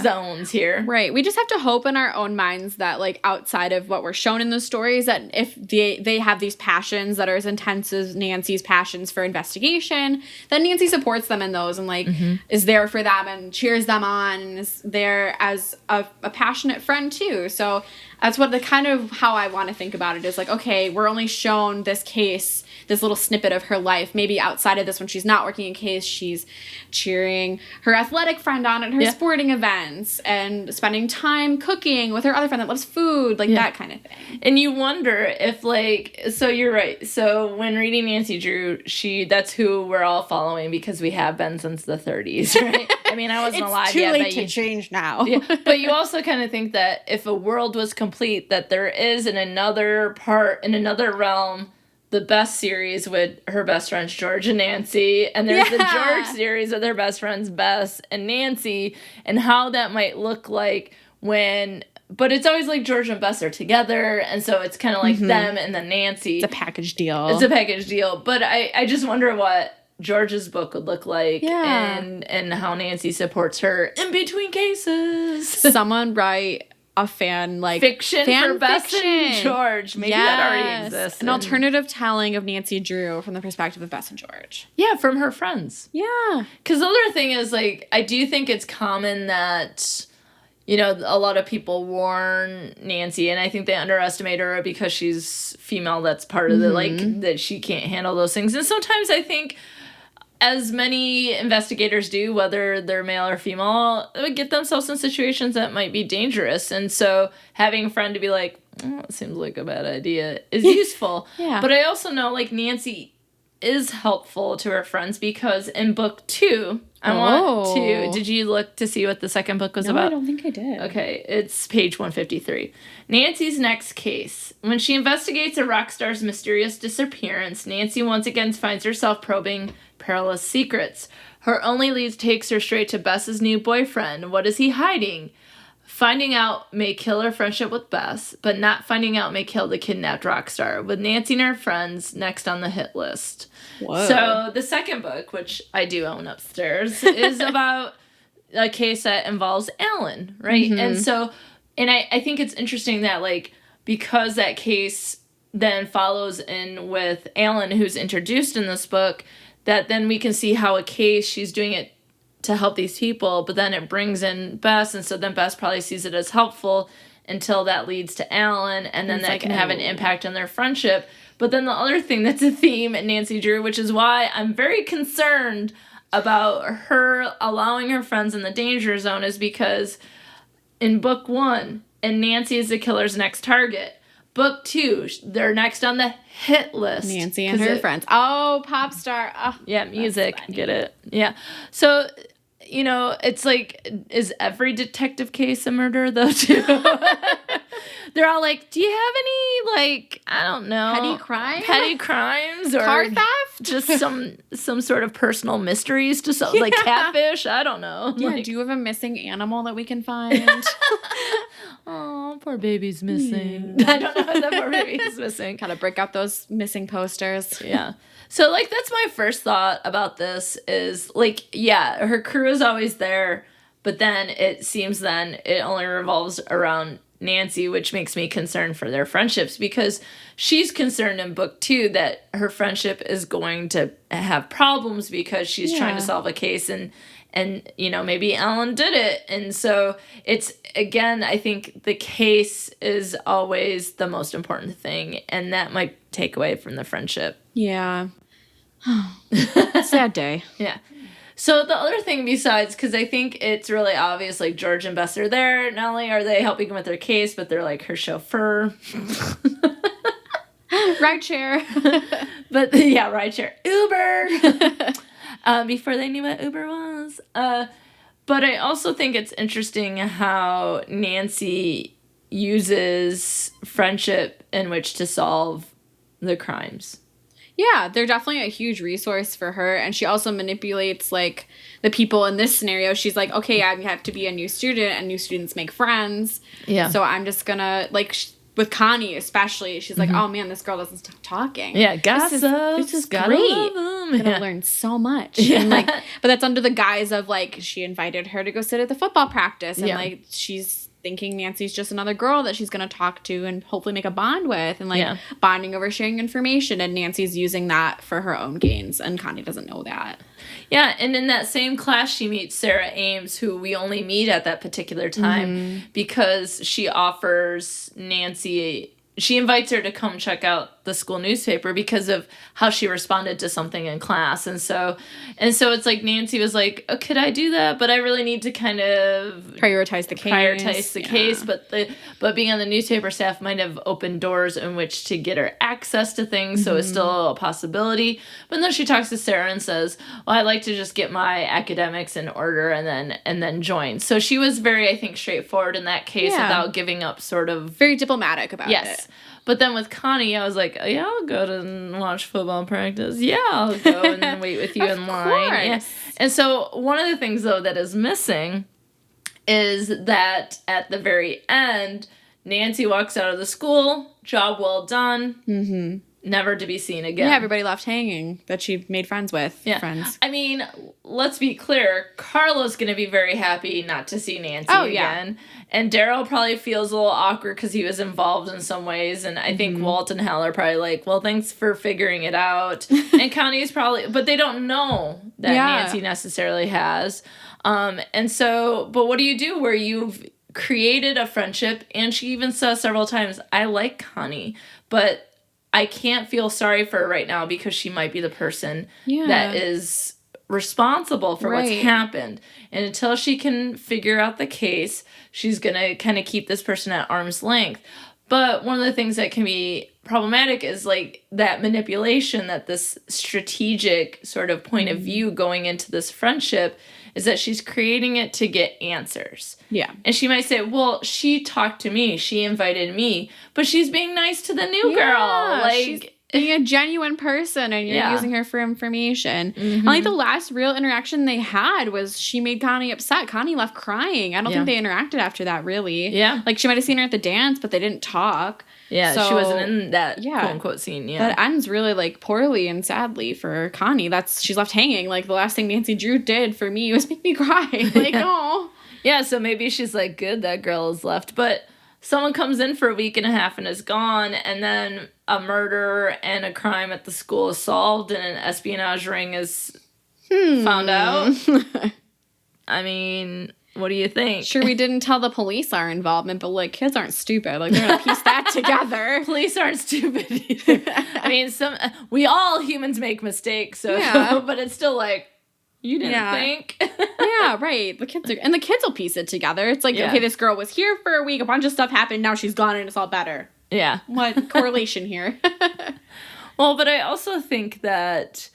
zones here. Right. We just have to hope in our own minds that, like, outside of what we're shown in the stories, that if they have these passions that are as intense as Nancy's passions for investigation, that Nancy supports them in those and, like, is there for them and cheers them on and is there as a passionate friend, too. So that's what the kind of how I want to think about it is, like, okay, we're only shown this case, this little snippet of her life. Maybe outside of this, when she's not working in case, she's cheering her athletic friend on at her sporting events and spending time cooking with her other friend that loves food, like that kind of thing. And you wonder if, like, so you're right. So when reading Nancy Drew, that's who we're all following because we have been since the 30s, right? I mean, I wasn't alive yet. It's too late to change now. But you also kind of think that if a world was complete, that there is in another realm, the Bess series with her best friends George and Nancy, and there's the George series with her best friends Bess and Nancy, and how that might look like but it's always like George and Bess are together, and so it's kind of like them and then Nancy. It's a package deal. But I just wonder what George's book would look like and how Nancy supports her in between cases. Someone write a fan fiction for Bess and George. Maybe that already exists. An alternative telling of Nancy Drew from the perspective of Bess and George. Yeah, from her friends. Yeah. Because the other thing is, like, I do think it's common that, you know, a lot of people warn Nancy, and I think they underestimate her because she's female. That's part of the, like, that she can't handle those things. And sometimes I think, as many investigators do, whether they're male or female, get themselves in situations that might be dangerous. And so having a friend to be like, it seems like a bad idea is useful. But I also know, like, Nancy is helpful to her friends because in book 2, did you look to see what the second book was about? I don't think I did. Okay, it's page 153. Nancy's next case. When she investigates a rock star's mysterious disappearance, Nancy once again finds herself probing perilous secrets. Her only lead takes her straight to Bess's new boyfriend. What is he hiding? Finding out may kill her friendship with Bess, but not finding out may kill the kidnapped rock star, with Nancy and her friends next on the hit list. Whoa. So the second book, which I do own upstairs, is about a case that involves Alan, right? And so, and I think it's interesting that, like, because that case then follows in with Alan, who's introduced in this book, that then we can see how a case, she's doing it to help these people, but then it brings in Bess, and so then Bess probably sees it as helpful until that leads to Alan, and then that can have an impact on their friendship. But then the other thing that's a theme in Nancy Drew, which is why I'm very concerned about her allowing her friends in the danger zone, is because in book 1, and Nancy is the killer's next target. Book 2, they're next on the hit list. Nancy and her friends. Oh, pop star. Oh, yeah, music. Get it? Yeah. So, you know, it's like, is every detective case a murder, though, too? They're all like, do you have any, like, I don't know. Petty crimes? Or car theft? Just some sort of personal mysteries to solve, like catfish? I don't know. Yeah, like, do you have a missing animal that we can find? Oh, poor baby's missing. I don't know if that poor baby's missing. Gotta break out those missing posters. Yeah. So, like, that's my first thought about this is, like, yeah, her crew is always there, but then it seems then it only revolves around Nancy, which makes me concerned for their friendships because she's concerned in book 2 that her friendship is going to have problems because she's trying to solve a case and maybe Ellen did it. And so it's, again, I think the case is always the most important thing, and that might take away from the friendship. Yeah. Sad day. Yeah. So the other thing besides, because I think it's really obvious, like George and Bess are there. Not only are they helping with their case, but they're like her chauffeur. Rideshare. But yeah, rideshare. Uber. Before they knew what Uber was. But I also think it's interesting how Nancy uses friendship in which to solve the crimes. Yeah, they're definitely a huge resource for her. And she also manipulates, like, the people in this scenario. She's like, okay, I have to be a new student, and new students make friends. Yeah. So I'm just gonna, like, with Connie especially, she's like, oh, man, this girl doesn't stop talking. Yeah, gossip. This is great. I'm gonna learn so much. Yeah. And, like, but that's under the guise of, like, she invited her to go sit at the football practice. And, like, she's thinking Nancy's just another girl that she's going to talk to and hopefully make a bond with, and like bonding over sharing information, and Nancy's using that for her own gains, and Connie doesn't know that. Yeah, and in that same class she meets Sarah Ames, who we only meet at that particular time because she offers Nancy, she invites her to come check out the school newspaper because of how she responded to something in class. And so it's like Nancy was like, oh, could I do that? But I really need to kind of prioritize the case. But being on the newspaper staff might have opened doors in which to get her access to things. So it's still a possibility. But then she talks to Sarah and says, well, I'd like to just get my academics in order and then join. So she was very, I think, straightforward in that case without giving up sort of... Very diplomatic about it. But then with Connie, I was like, oh, yeah, I'll go to watch football practice. Yeah, I'll go and wait with you in line. Yeah. And so one of the things, though, that is missing is that at the very end, Nancy walks out of the school, job well done, never to be seen again. Yeah, everybody left hanging that she made friends with. Yeah. Friends. I mean, let's be clear. Carla's going to be very happy not to see Nancy again. And Daryl probably feels a little awkward because he was involved in some ways. And I think Walt and Hal are probably like, well, thanks for figuring it out. And Connie's probably... But they don't know that Nancy necessarily has. And so... But what do you do where you've created a friendship? And she even says several times, I like Connie, but I can't feel sorry for her right now because she might be the person that is responsible for what's happened. And until she can figure out the case, she's going to kind of keep this person at arm's length. But one of the things that can be problematic is like that manipulation, that this strategic sort of point of view going into this friendship is that she's creating it to get answers. Yeah. And she might say, well, she talked to me. She invited me. But she's being nice to the new girl. Like, she's being a genuine person, and you're using her for information. And like the last real interaction they had was she made Connie upset. Connie left crying. I don't think they interacted after that, really. Yeah. Like, she might have seen her at the dance, but they didn't talk. Yeah, so, she wasn't in that quote-unquote scene, That ends really, like, poorly and sadly for Connie. She's left hanging. Like, the last thing Nancy Drew did for me was make me cry. Like, oh. Yeah, so maybe she's like, good, that girl is left. But someone comes in for a week and a half and is gone, and then a murder and a crime at the school is solved, and an espionage ring is found out. I mean... What do you think? Sure, we didn't tell the police our involvement, but, like, kids aren't stupid. Like, they're going to piece that together. Police aren't stupid either. I mean, we all humans make mistakes, so but it's still like, you didn't think. Yeah, right. The kids will piece it together. It's like, okay, this girl was here for a week, a bunch of stuff happened, now she's gone and it's all better. Yeah. What correlation here? Well, but I also think that,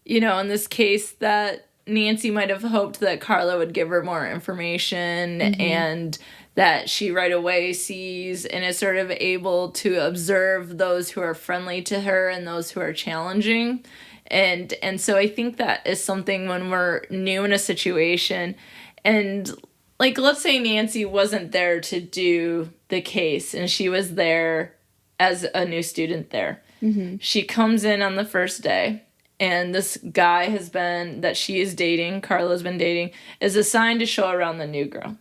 in this case, that Nancy might have hoped that Carla would give her more information and that she right away sees and is sort of able to observe those who are friendly to her and those who are challenging. And so I think that is something when we're new in a situation, and like, let's say Nancy wasn't there to do the case and she was there as a new student there. She comes in on the first day. And this guy that she is dating, Carla's been dating, is assigned to show around the new girl.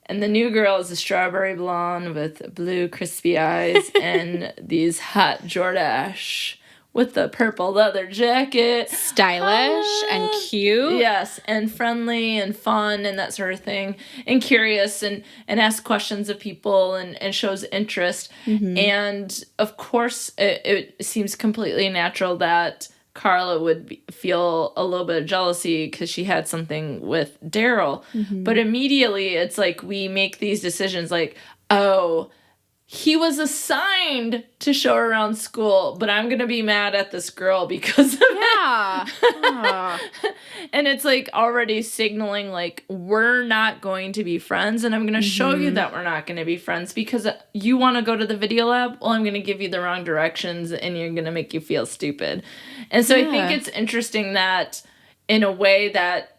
And the new girl is a strawberry blonde with blue crispy eyes and these hot Jordache with the purple leather jacket. Stylish and cute. Yes, and friendly and fun and that sort of thing. And curious and asks questions of people and shows interest. Mm-hmm. And, of course, it seems completely natural that Carla would feel a little bit of jealousy because she had something with Daryl. Mm-hmm. But immediately it's like we make these decisions like, oh, he was assigned to show her around school, but I'm going to be mad at this girl because of it. And it's like already signaling like, we're not going to be friends. And I'm going to show you that we're not going to be friends because you want to go to the video lab. Well, I'm going to give you the wrong directions and you're going to make you feel stupid. And so I think it's interesting that in a way that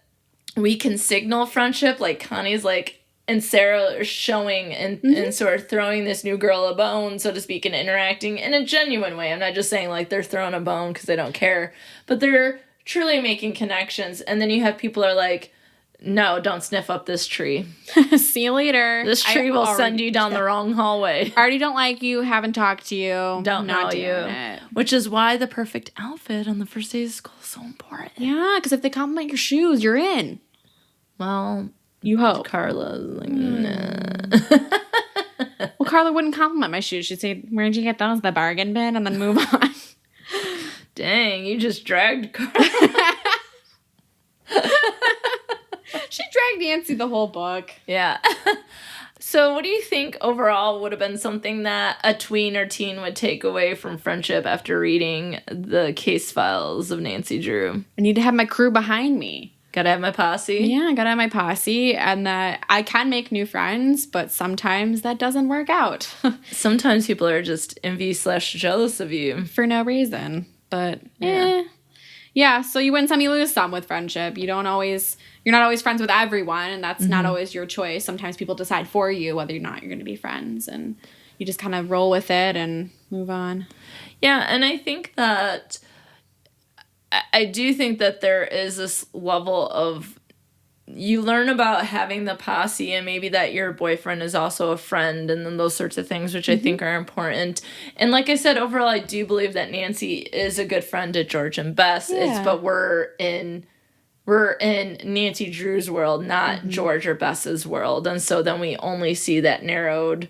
we can signal friendship, like Connie's like, and Sarah are showing and sort of throwing this new girl a bone, so to speak, and interacting in a genuine way. I'm not just saying, like, they're throwing a bone because they don't care. But they're truly making connections. And then you have people are like, no, don't sniff up this tree. See you later. This tree will send you down the wrong hallway. Already don't like you, haven't talked to you. Don't know you. Which is why the perfect outfit on the first day of school is so important. Yeah, because if they compliment your shoes, you're in. Well... You hope. Carla's like, nah. Well, Carla wouldn't compliment my shoes. She'd say, where'd you get those? The bargain bin? And then move on. Dang, you just dragged Carla. She dragged Nancy the whole book. Yeah. So what do you think overall would have been something that a tween or teen would take away from friendship after reading the case files of Nancy Drew? I need to have my crew behind me. Gotta have my posse? Yeah, gotta have my posse. And that I can make new friends, but sometimes that doesn't work out. Sometimes people are just envy/jealous of you. For no reason. But, Yeah, so you win some, you lose some with friendship. You're not always friends with everyone, and that's not always your choice. Sometimes people decide for you whether or not you're going to be friends, and you just kind of roll with it and move on. Yeah, and I think that... I do think that there is this level of you learn about having the posse and maybe that your boyfriend is also a friend and then those sorts of things, which I think are important. And like I said, overall, I do believe that Nancy is a good friend to George and Bess. Yeah. But we're in Nancy Drew's world, not George or Bess's world. And so then we only see that narrowed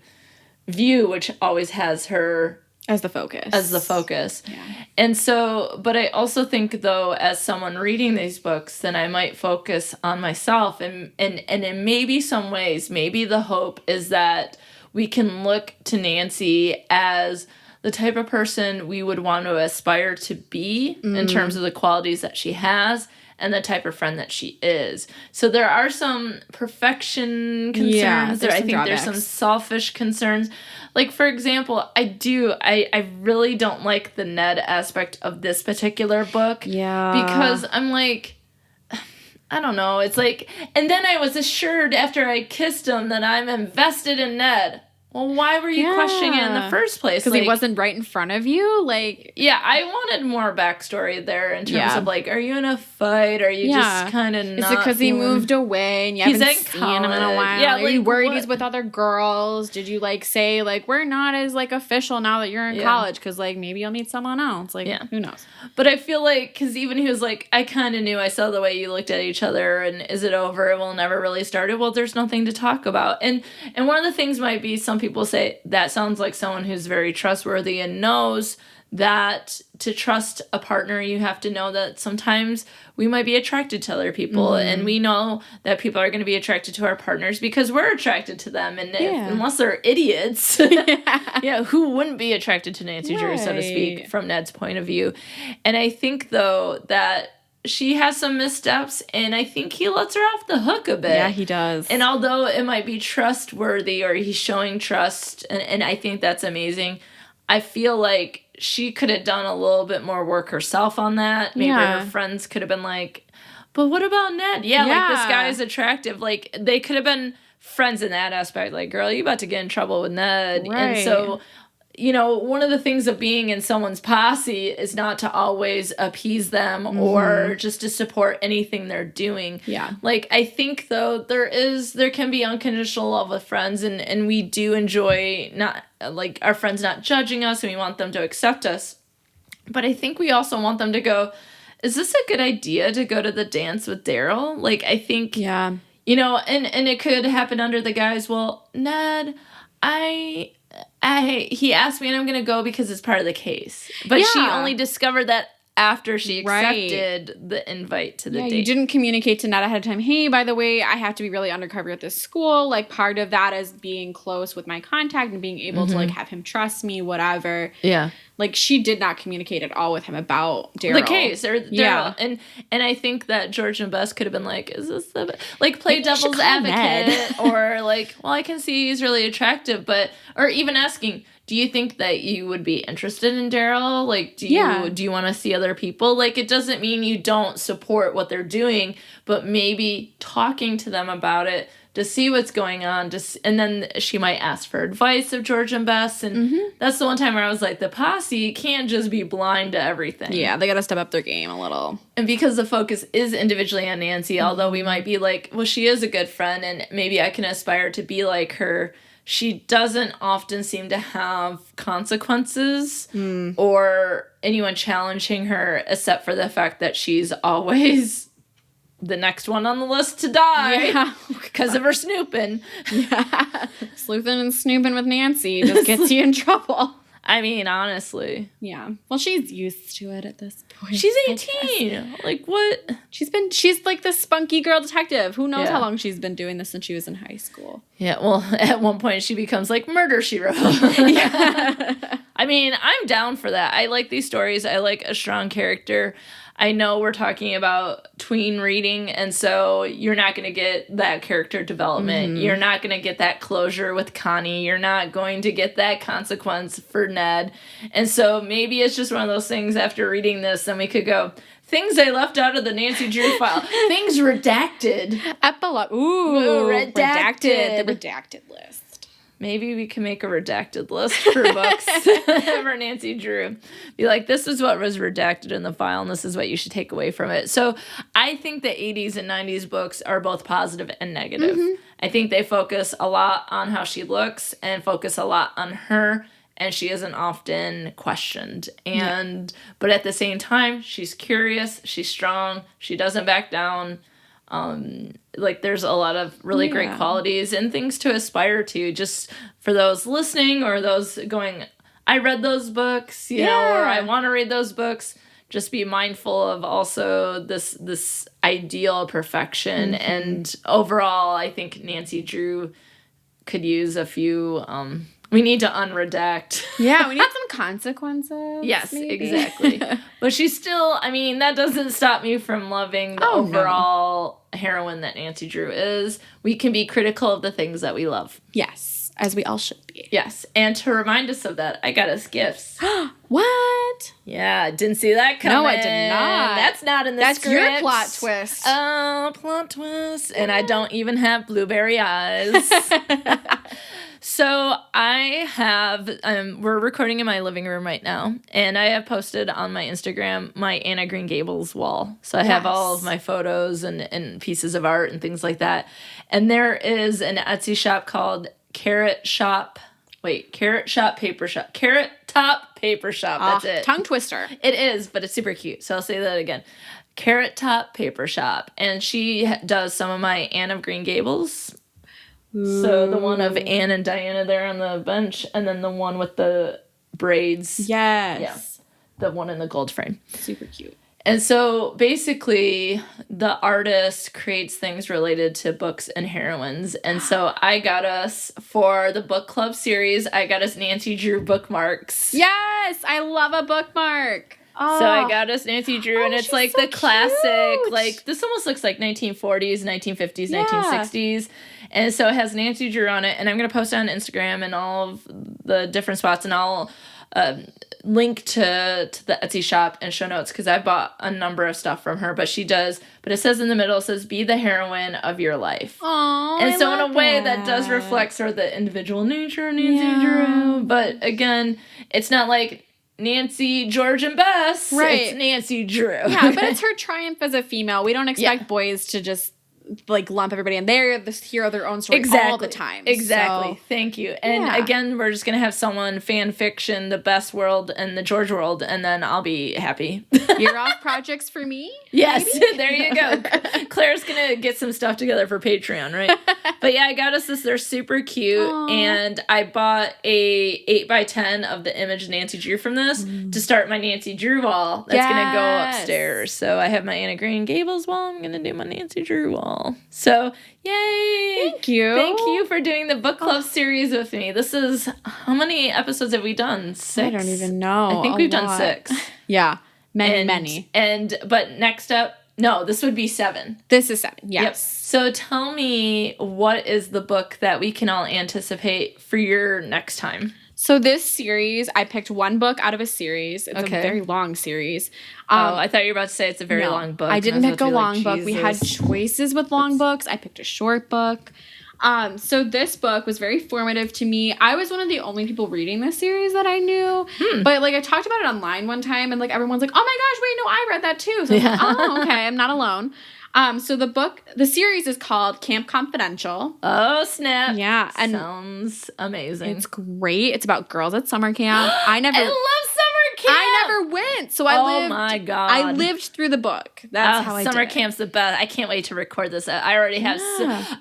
view, which always has her... As the focus. Yeah. And so, but I also think, though, as someone reading these books, then I might focus on myself. And in maybe some ways, maybe the hope is that we can look to Nancy as the type of person we would want to aspire to be in terms of the qualities that she has and the type of friend that she is. So there are some perfection concerns. Yeah, I think there's some selfish concerns. Like, for example, I really don't like the Ned aspect of this particular book. Yeah. Because I'm like, I don't know. It's like, and then I was assured after I kissed him that I'm invested in Ned. Well, why were you questioning it in the first place? Because he wasn't right in front of you? Like... Yeah, I wanted more backstory there in terms of, like, are you in a fight? Are you just kind of not... Is it because he moved away and you haven't seen him in a while? Yeah, are you worried he's with other girls? Did you, like, say, like, we're not as, like, official now that you're in college? Because, like, maybe you'll meet someone else. Like, who knows? But I feel like, because even he was like, I kind of knew, I saw the way you looked at each other, and is it over? It will never really started. Well, there's nothing to talk about. And one of the things might be, some people say, that sounds like someone who's very trustworthy and knows that to trust a partner, you have to know that sometimes we might be attracted to other people, and we know that people are going to be attracted to our partners because we're attracted to them, and unless they're idiots, who wouldn't be attracted to Nancy Drew, so to speak, from Ned's point of view. And I think, though, that she has some missteps, and I think he lets her off the hook a bit. Yeah, he does. And although it might be trustworthy or he's showing trust, and I think that's amazing, I feel like she could have done a little bit more work herself on that. Maybe her friends could have been like, but what about Ned? Yeah, like, this guy is attractive. Like, they could have been friends in that aspect. Like, girl, you about to get in trouble with Ned. Right. And so... you know, one of the things of being in someone's posse is not to always appease them or just to support anything they're doing. Yeah. Like, I think, though, there can be unconditional love with friends, and we do enjoy our friends not judging us, and we want them to accept us. But I think we also want them to go, is this a good idea to go to the dance with Daryl? Like, I think, you know, and it could happen under the guise, well, Ned, he asked me and I'm going to go because it's part of the case. But she only discovered that after she accepted the invite to the date. You didn't communicate to Ned ahead of time, hey, by the way, I have to be really undercover at this school. Like, part of that is being close with my contact and being able to, like, have him trust me, whatever. Yeah. Like, she did not communicate at all with him about Daryl. The case. Or Daryl. And I think that George and Bess could have been like, is this the... Like, play devil's advocate. Or, like, well, I can see he's really attractive, but... Or even asking... Do you think that you would be interested in Daryl? Like, do you want to see other people? Like, it doesn't mean you don't support what they're doing, but maybe talking to them about it to see what's going on. And then she might ask for advice of George and Bess. And that's the one time where I was like, the posse can't just be blind to everything. Yeah, they got to step up their game a little. And because the focus is individually on Nancy, although we might be like, well, she is a good friend, and maybe I can aspire to be like her. She doesn't often seem to have consequences or anyone challenging her, except for the fact that she's always the next one on the list to die because of her snooping. Yeah. Sleuthing and snooping with Nancy just gets you in trouble. I mean, honestly. Yeah. Well, she's used to it at this point. She's 18. Like, what? She's like the spunky girl detective. Who knows how long she's been doing this since she was in high school. Yeah, well, at one point she becomes like Murder, She Wrote. I mean, I'm down for that. I like these stories. I like a strong character. I know we're talking about tween reading, and so you're not going to get that character development. You're not going to get that closure with Connie. You're not going to get that consequence for Ned. And so maybe it's just one of those things after reading this, then we could go, things I left out of the Nancy Drew file. Things redacted. Epilogue. Ooh, redacted. The redacted list. Maybe we can make a redacted list for books for Nancy Drew. Be like, this is what was redacted in the file, and this is what you should take away from it. So I think the 80s and 90s books are both positive and negative. I think they focus a lot on how she looks and focus a lot on her, and she isn't often questioned. But at the same time, she's curious, she's strong, she doesn't back down. Like, there's a lot of really great qualities and things to aspire to, just for those listening or those going, I read those books, you know, or I want to read those books. Just be mindful of also this ideal perfection. And overall, I think Nancy Drew could use a few, we need to unredact. Yeah, we need some consequences. Yes, exactly. But she's still, I mean, that doesn't stop me from loving the overall heroine that Nancy Drew is. We can be critical of the things that we love. Yes, as we all should be. Yes, and to remind us of that, I got us gifts. What? Yeah, didn't see that coming. No, I did not. That's not in the script. That's your plot twist. Oh, plot twist. And I don't even have blueberry eyes. So I have, we're recording in my living room right now, and I have posted on my Instagram my Anna Green Gables wall. So I have all of my photos and pieces of art and things like that. And there is an Etsy shop called Carrot Top Paper Shop. That's it. Tongue twister. It is, but it's super cute. So I'll say that again. Carrot Top Paper Shop. And she does some of my Anne of Green Gables. So the one of Anne and Diana there on the bench, and then the one with the braids. Yes. Yeah. The one in the gold frame. Super cute. And so basically the artist creates things related to books and heroines. And so I got us, for the book club series, I got us Nancy Drew bookmarks. Yes! I love a bookmark. Oh. So I got us Nancy Drew, and it's like the classic, cute. Like, this almost looks like 1940s, 1950s, 1960s. And so it has Nancy Drew on it, and I'm going to post it on Instagram and all of the different spots, and I'll link to the Etsy shop and show notes because I bought a number of stuff from her, but it says in the middle, it says, be the heroine of your life. Aww, and so in a way that does reflect sort of the individual nature of Nancy Drew. But again, it's not like Nancy, George, and Bess. Right. It's Nancy Drew. Yeah, but it's her triumph as a female. We don't expect boys to just like lump everybody in. They're the hero of their own story all the time. Exactly. So, Thank you. And again, we're just going to have someone fan fiction, the Bess world and the George world, and then I'll be happy. Year off projects for me? Yes, there you go. Claire's going to get some stuff together for Patreon, right? But yeah, I got us this. They're super cute. Aww. And I bought a 8x10 of the image Nancy Drew from this to start my Nancy Drew wall. That's going to go upstairs. So I have my Anna Green Gables wall. I'm going to do my Nancy Drew wall. So, yay! Thank you. Thank you for doing the book club series with me. This is, how many episodes have we done? 6? I don't even know. I think we've done 6. Yeah, many. But next up, no, this would be 7. This is 7, yes. Yep. So tell me, what is the book that we can all anticipate for your next time? So this series, I picked one book out of a series. It's a very long series. I thought you were about to say it's a very long book. I didn't pick a long book. We had choices with long books. I picked a short book. So this book was very formative to me. I was one of the only people reading this series that I knew. But like I talked about it online one time and like everyone's like, oh my gosh, wait, no, I read that too. So I was like, oh, okay, I'm not alone. So the series is called Camp Confidential. Oh, snap. Yeah. And sounds amazing. It's great. It's about girls at summer camp. I love summer camp. I never went. So my God. I lived through the book. That's how I did Summer camp's the best. I can't wait to record this. I already have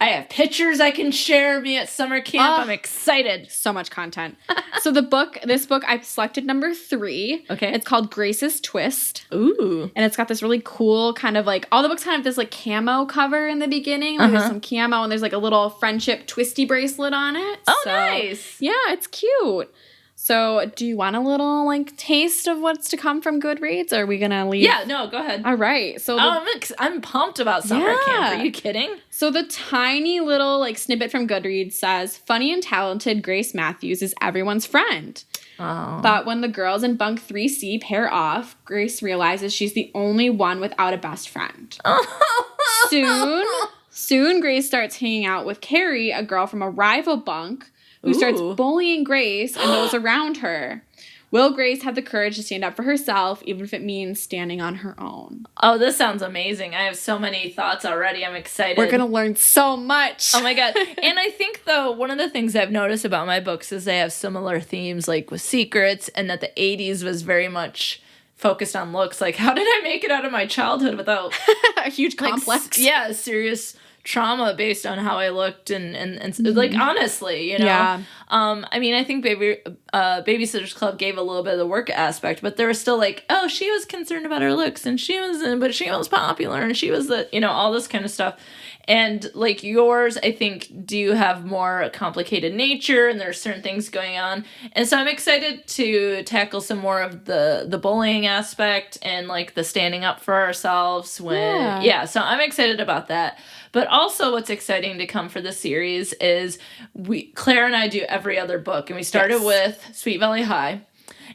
I have pictures I can share of me at summer camp. I'm excited. So much content. So this book, I've selected number 3. Okay. It's called Grace's Twist. Ooh. And it's got this really cool kind of like, all the books kind of have this like camo cover in the beginning. Like there's some camo and there's like a little friendship twisty bracelet on it. Oh, nice. Yeah, it's cute. So, do you want a little, like, taste of what's to come from Goodreads? Or are we going to leave? Yeah, no, go ahead. All right. So I'm pumped about summer camp. Are you kidding? So, the tiny little, like, snippet from Goodreads says, funny and talented Grace Matthews is everyone's friend. Oh. But when the girls in bunk 3C pair off, Grace realizes she's the only one without a best friend. Soon, Grace starts hanging out with Carrie, a girl from a rival bunk, who starts bullying Grace and those around her. Will Grace have the courage to stand up for herself, even if it means standing on her own? Oh, this sounds amazing. I have so many thoughts already. I'm excited. We're going to learn so much. Oh, my God. And I think, though, one of the things I've noticed about my books is they have similar themes, like with secrets, and that the 80s was very much focused on looks. Like, how did I make it out of my childhood without a huge complex? Serious trauma based on how I looked and like, honestly, you know? Yeah. I mean, I think Babysitter's Club gave a little bit of the work aspect, but there was still like, oh, she was concerned about her looks and but she was popular and she was all this kind of stuff. And like yours, I think, do have more complicated nature and there's certain things going on. And so I'm excited to tackle some more of the bullying aspect and like the standing up for ourselves so I'm excited about that. But also what's exciting to come for the series is Claire and I do every other book. And we started with Sweet Valley High.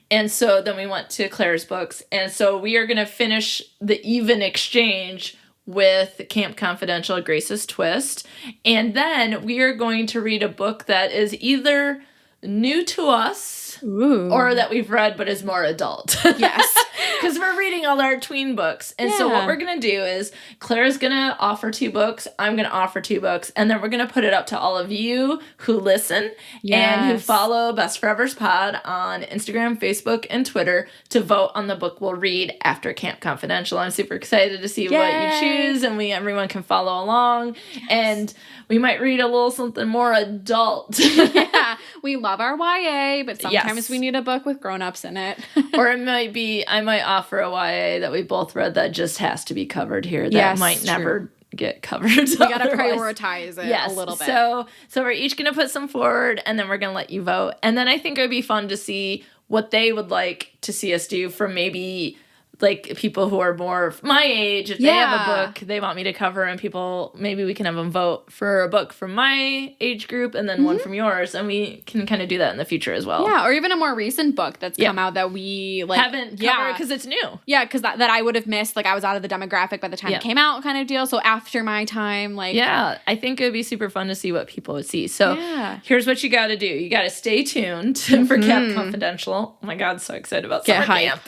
And so then we went to Claire's books. And so we are going to finish the even exchange with Camp Confidential, Grace's Twist. And then we are going to read a book that is either new to us or that we've read but is more adult. Yes. Because we're reading all our tween books. And so what we're going to do is Claire's going to offer 2 books. I'm going to offer 2 books. And then we're going to put it up to all of you who listen and who follow Best Forevers Pod on Instagram, Facebook, and Twitter to vote on the book we'll read after Camp Confidential. I'm super excited to see what you choose. And everyone can follow along. Yes. And we might read a little something more adult. Yeah. We love our YA, but sometimes we need a book with grown-ups in it. Or it might be, I might offer a YA that we both read that just has to be covered here. That might never get covered. We got to prioritize it a little bit. So we're each going to put some forward, and then we're going to let you vote. And then I think it would be fun to see what they would like to see us do from maybe like people who are more my age, if they have a book they want me to cover, and people, maybe we can have them vote for a book from my age group and then one from yours, and we can kind of do that in the future as well. Yeah, or even a more recent book that's come out that we like haven't covered because it's new. Yeah, because that I would have missed. Like I was out of the demographic by the time it came out, kind of deal. So after my time, like I think it would be super fun to see what people would see. So here's what you got to do. You got to stay tuned for Camp Confidential. Oh my God, so excited about summer camp.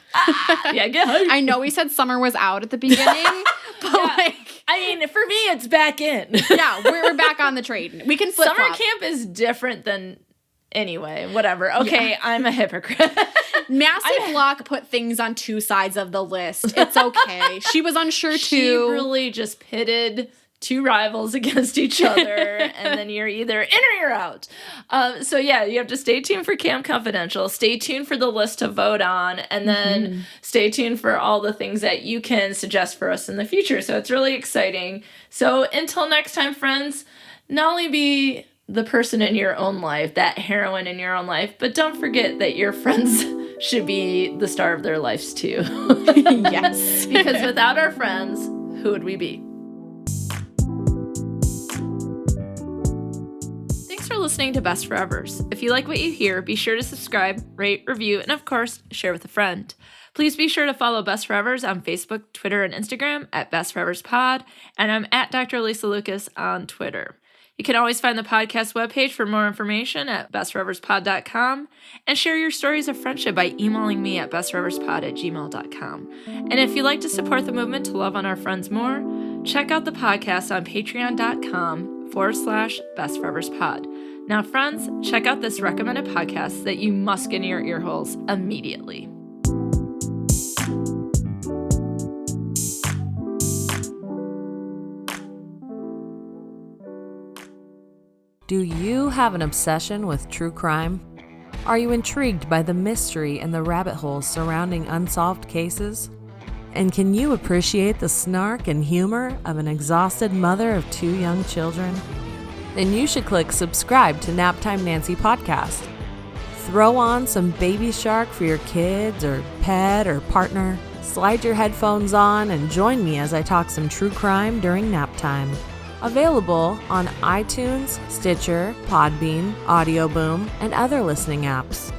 Get hype. I know we said summer was out at the beginning, but like, I mean, for me, it's back in. We're back on the train. We can flip-flop. Summer camp is different than anyway, whatever. Okay, I'm a hypocrite. Massive Block put things on two sides of the list. It's okay. She was unsure too. She really just pitted two rivals against each other, and then you're either in or you're out. So you have to stay tuned for Camp Confidential. Stay tuned for the list to vote on, and then stay tuned for all the things that you can suggest for us in the future. So it's really exciting. So until next time, friends, not only be the person in your own life, that heroine in your own life, but don't forget that your friends should be the star of their lives too. Yes. Because without our friends, who would we be? Thanks for listening to Best Forevers. If you like what you hear, be sure to subscribe, rate, review, and of course, share with a friend. Please be sure to follow Best Forevers on Facebook, Twitter, and Instagram at Best Forevers Pod, and I'm at Dr. Alysa Lucas on Twitter. You can always find the podcast webpage for more information at bestforeverspod.com, and share your stories of friendship by emailing me at bestforeverspod@gmail.com. And if you'd like to support the movement to love on our friends more, check out the podcast on patreon.com/bestforeverspod. Now, friends, check out this recommended podcast that you must get in your ear holes immediately. Do you have an obsession with true crime? Are you intrigued by the mystery and the rabbit holes surrounding unsolved cases? And can you appreciate the snark and humor of an exhausted mother of 2 young children? Then you should click subscribe to Naptime Nancy podcast. Throw on some Baby Shark for your kids or pet or partner. Slide your headphones on and join me as I talk some true crime during nap time. Available on iTunes, Stitcher, Podbean, Audio Boom, and other listening apps.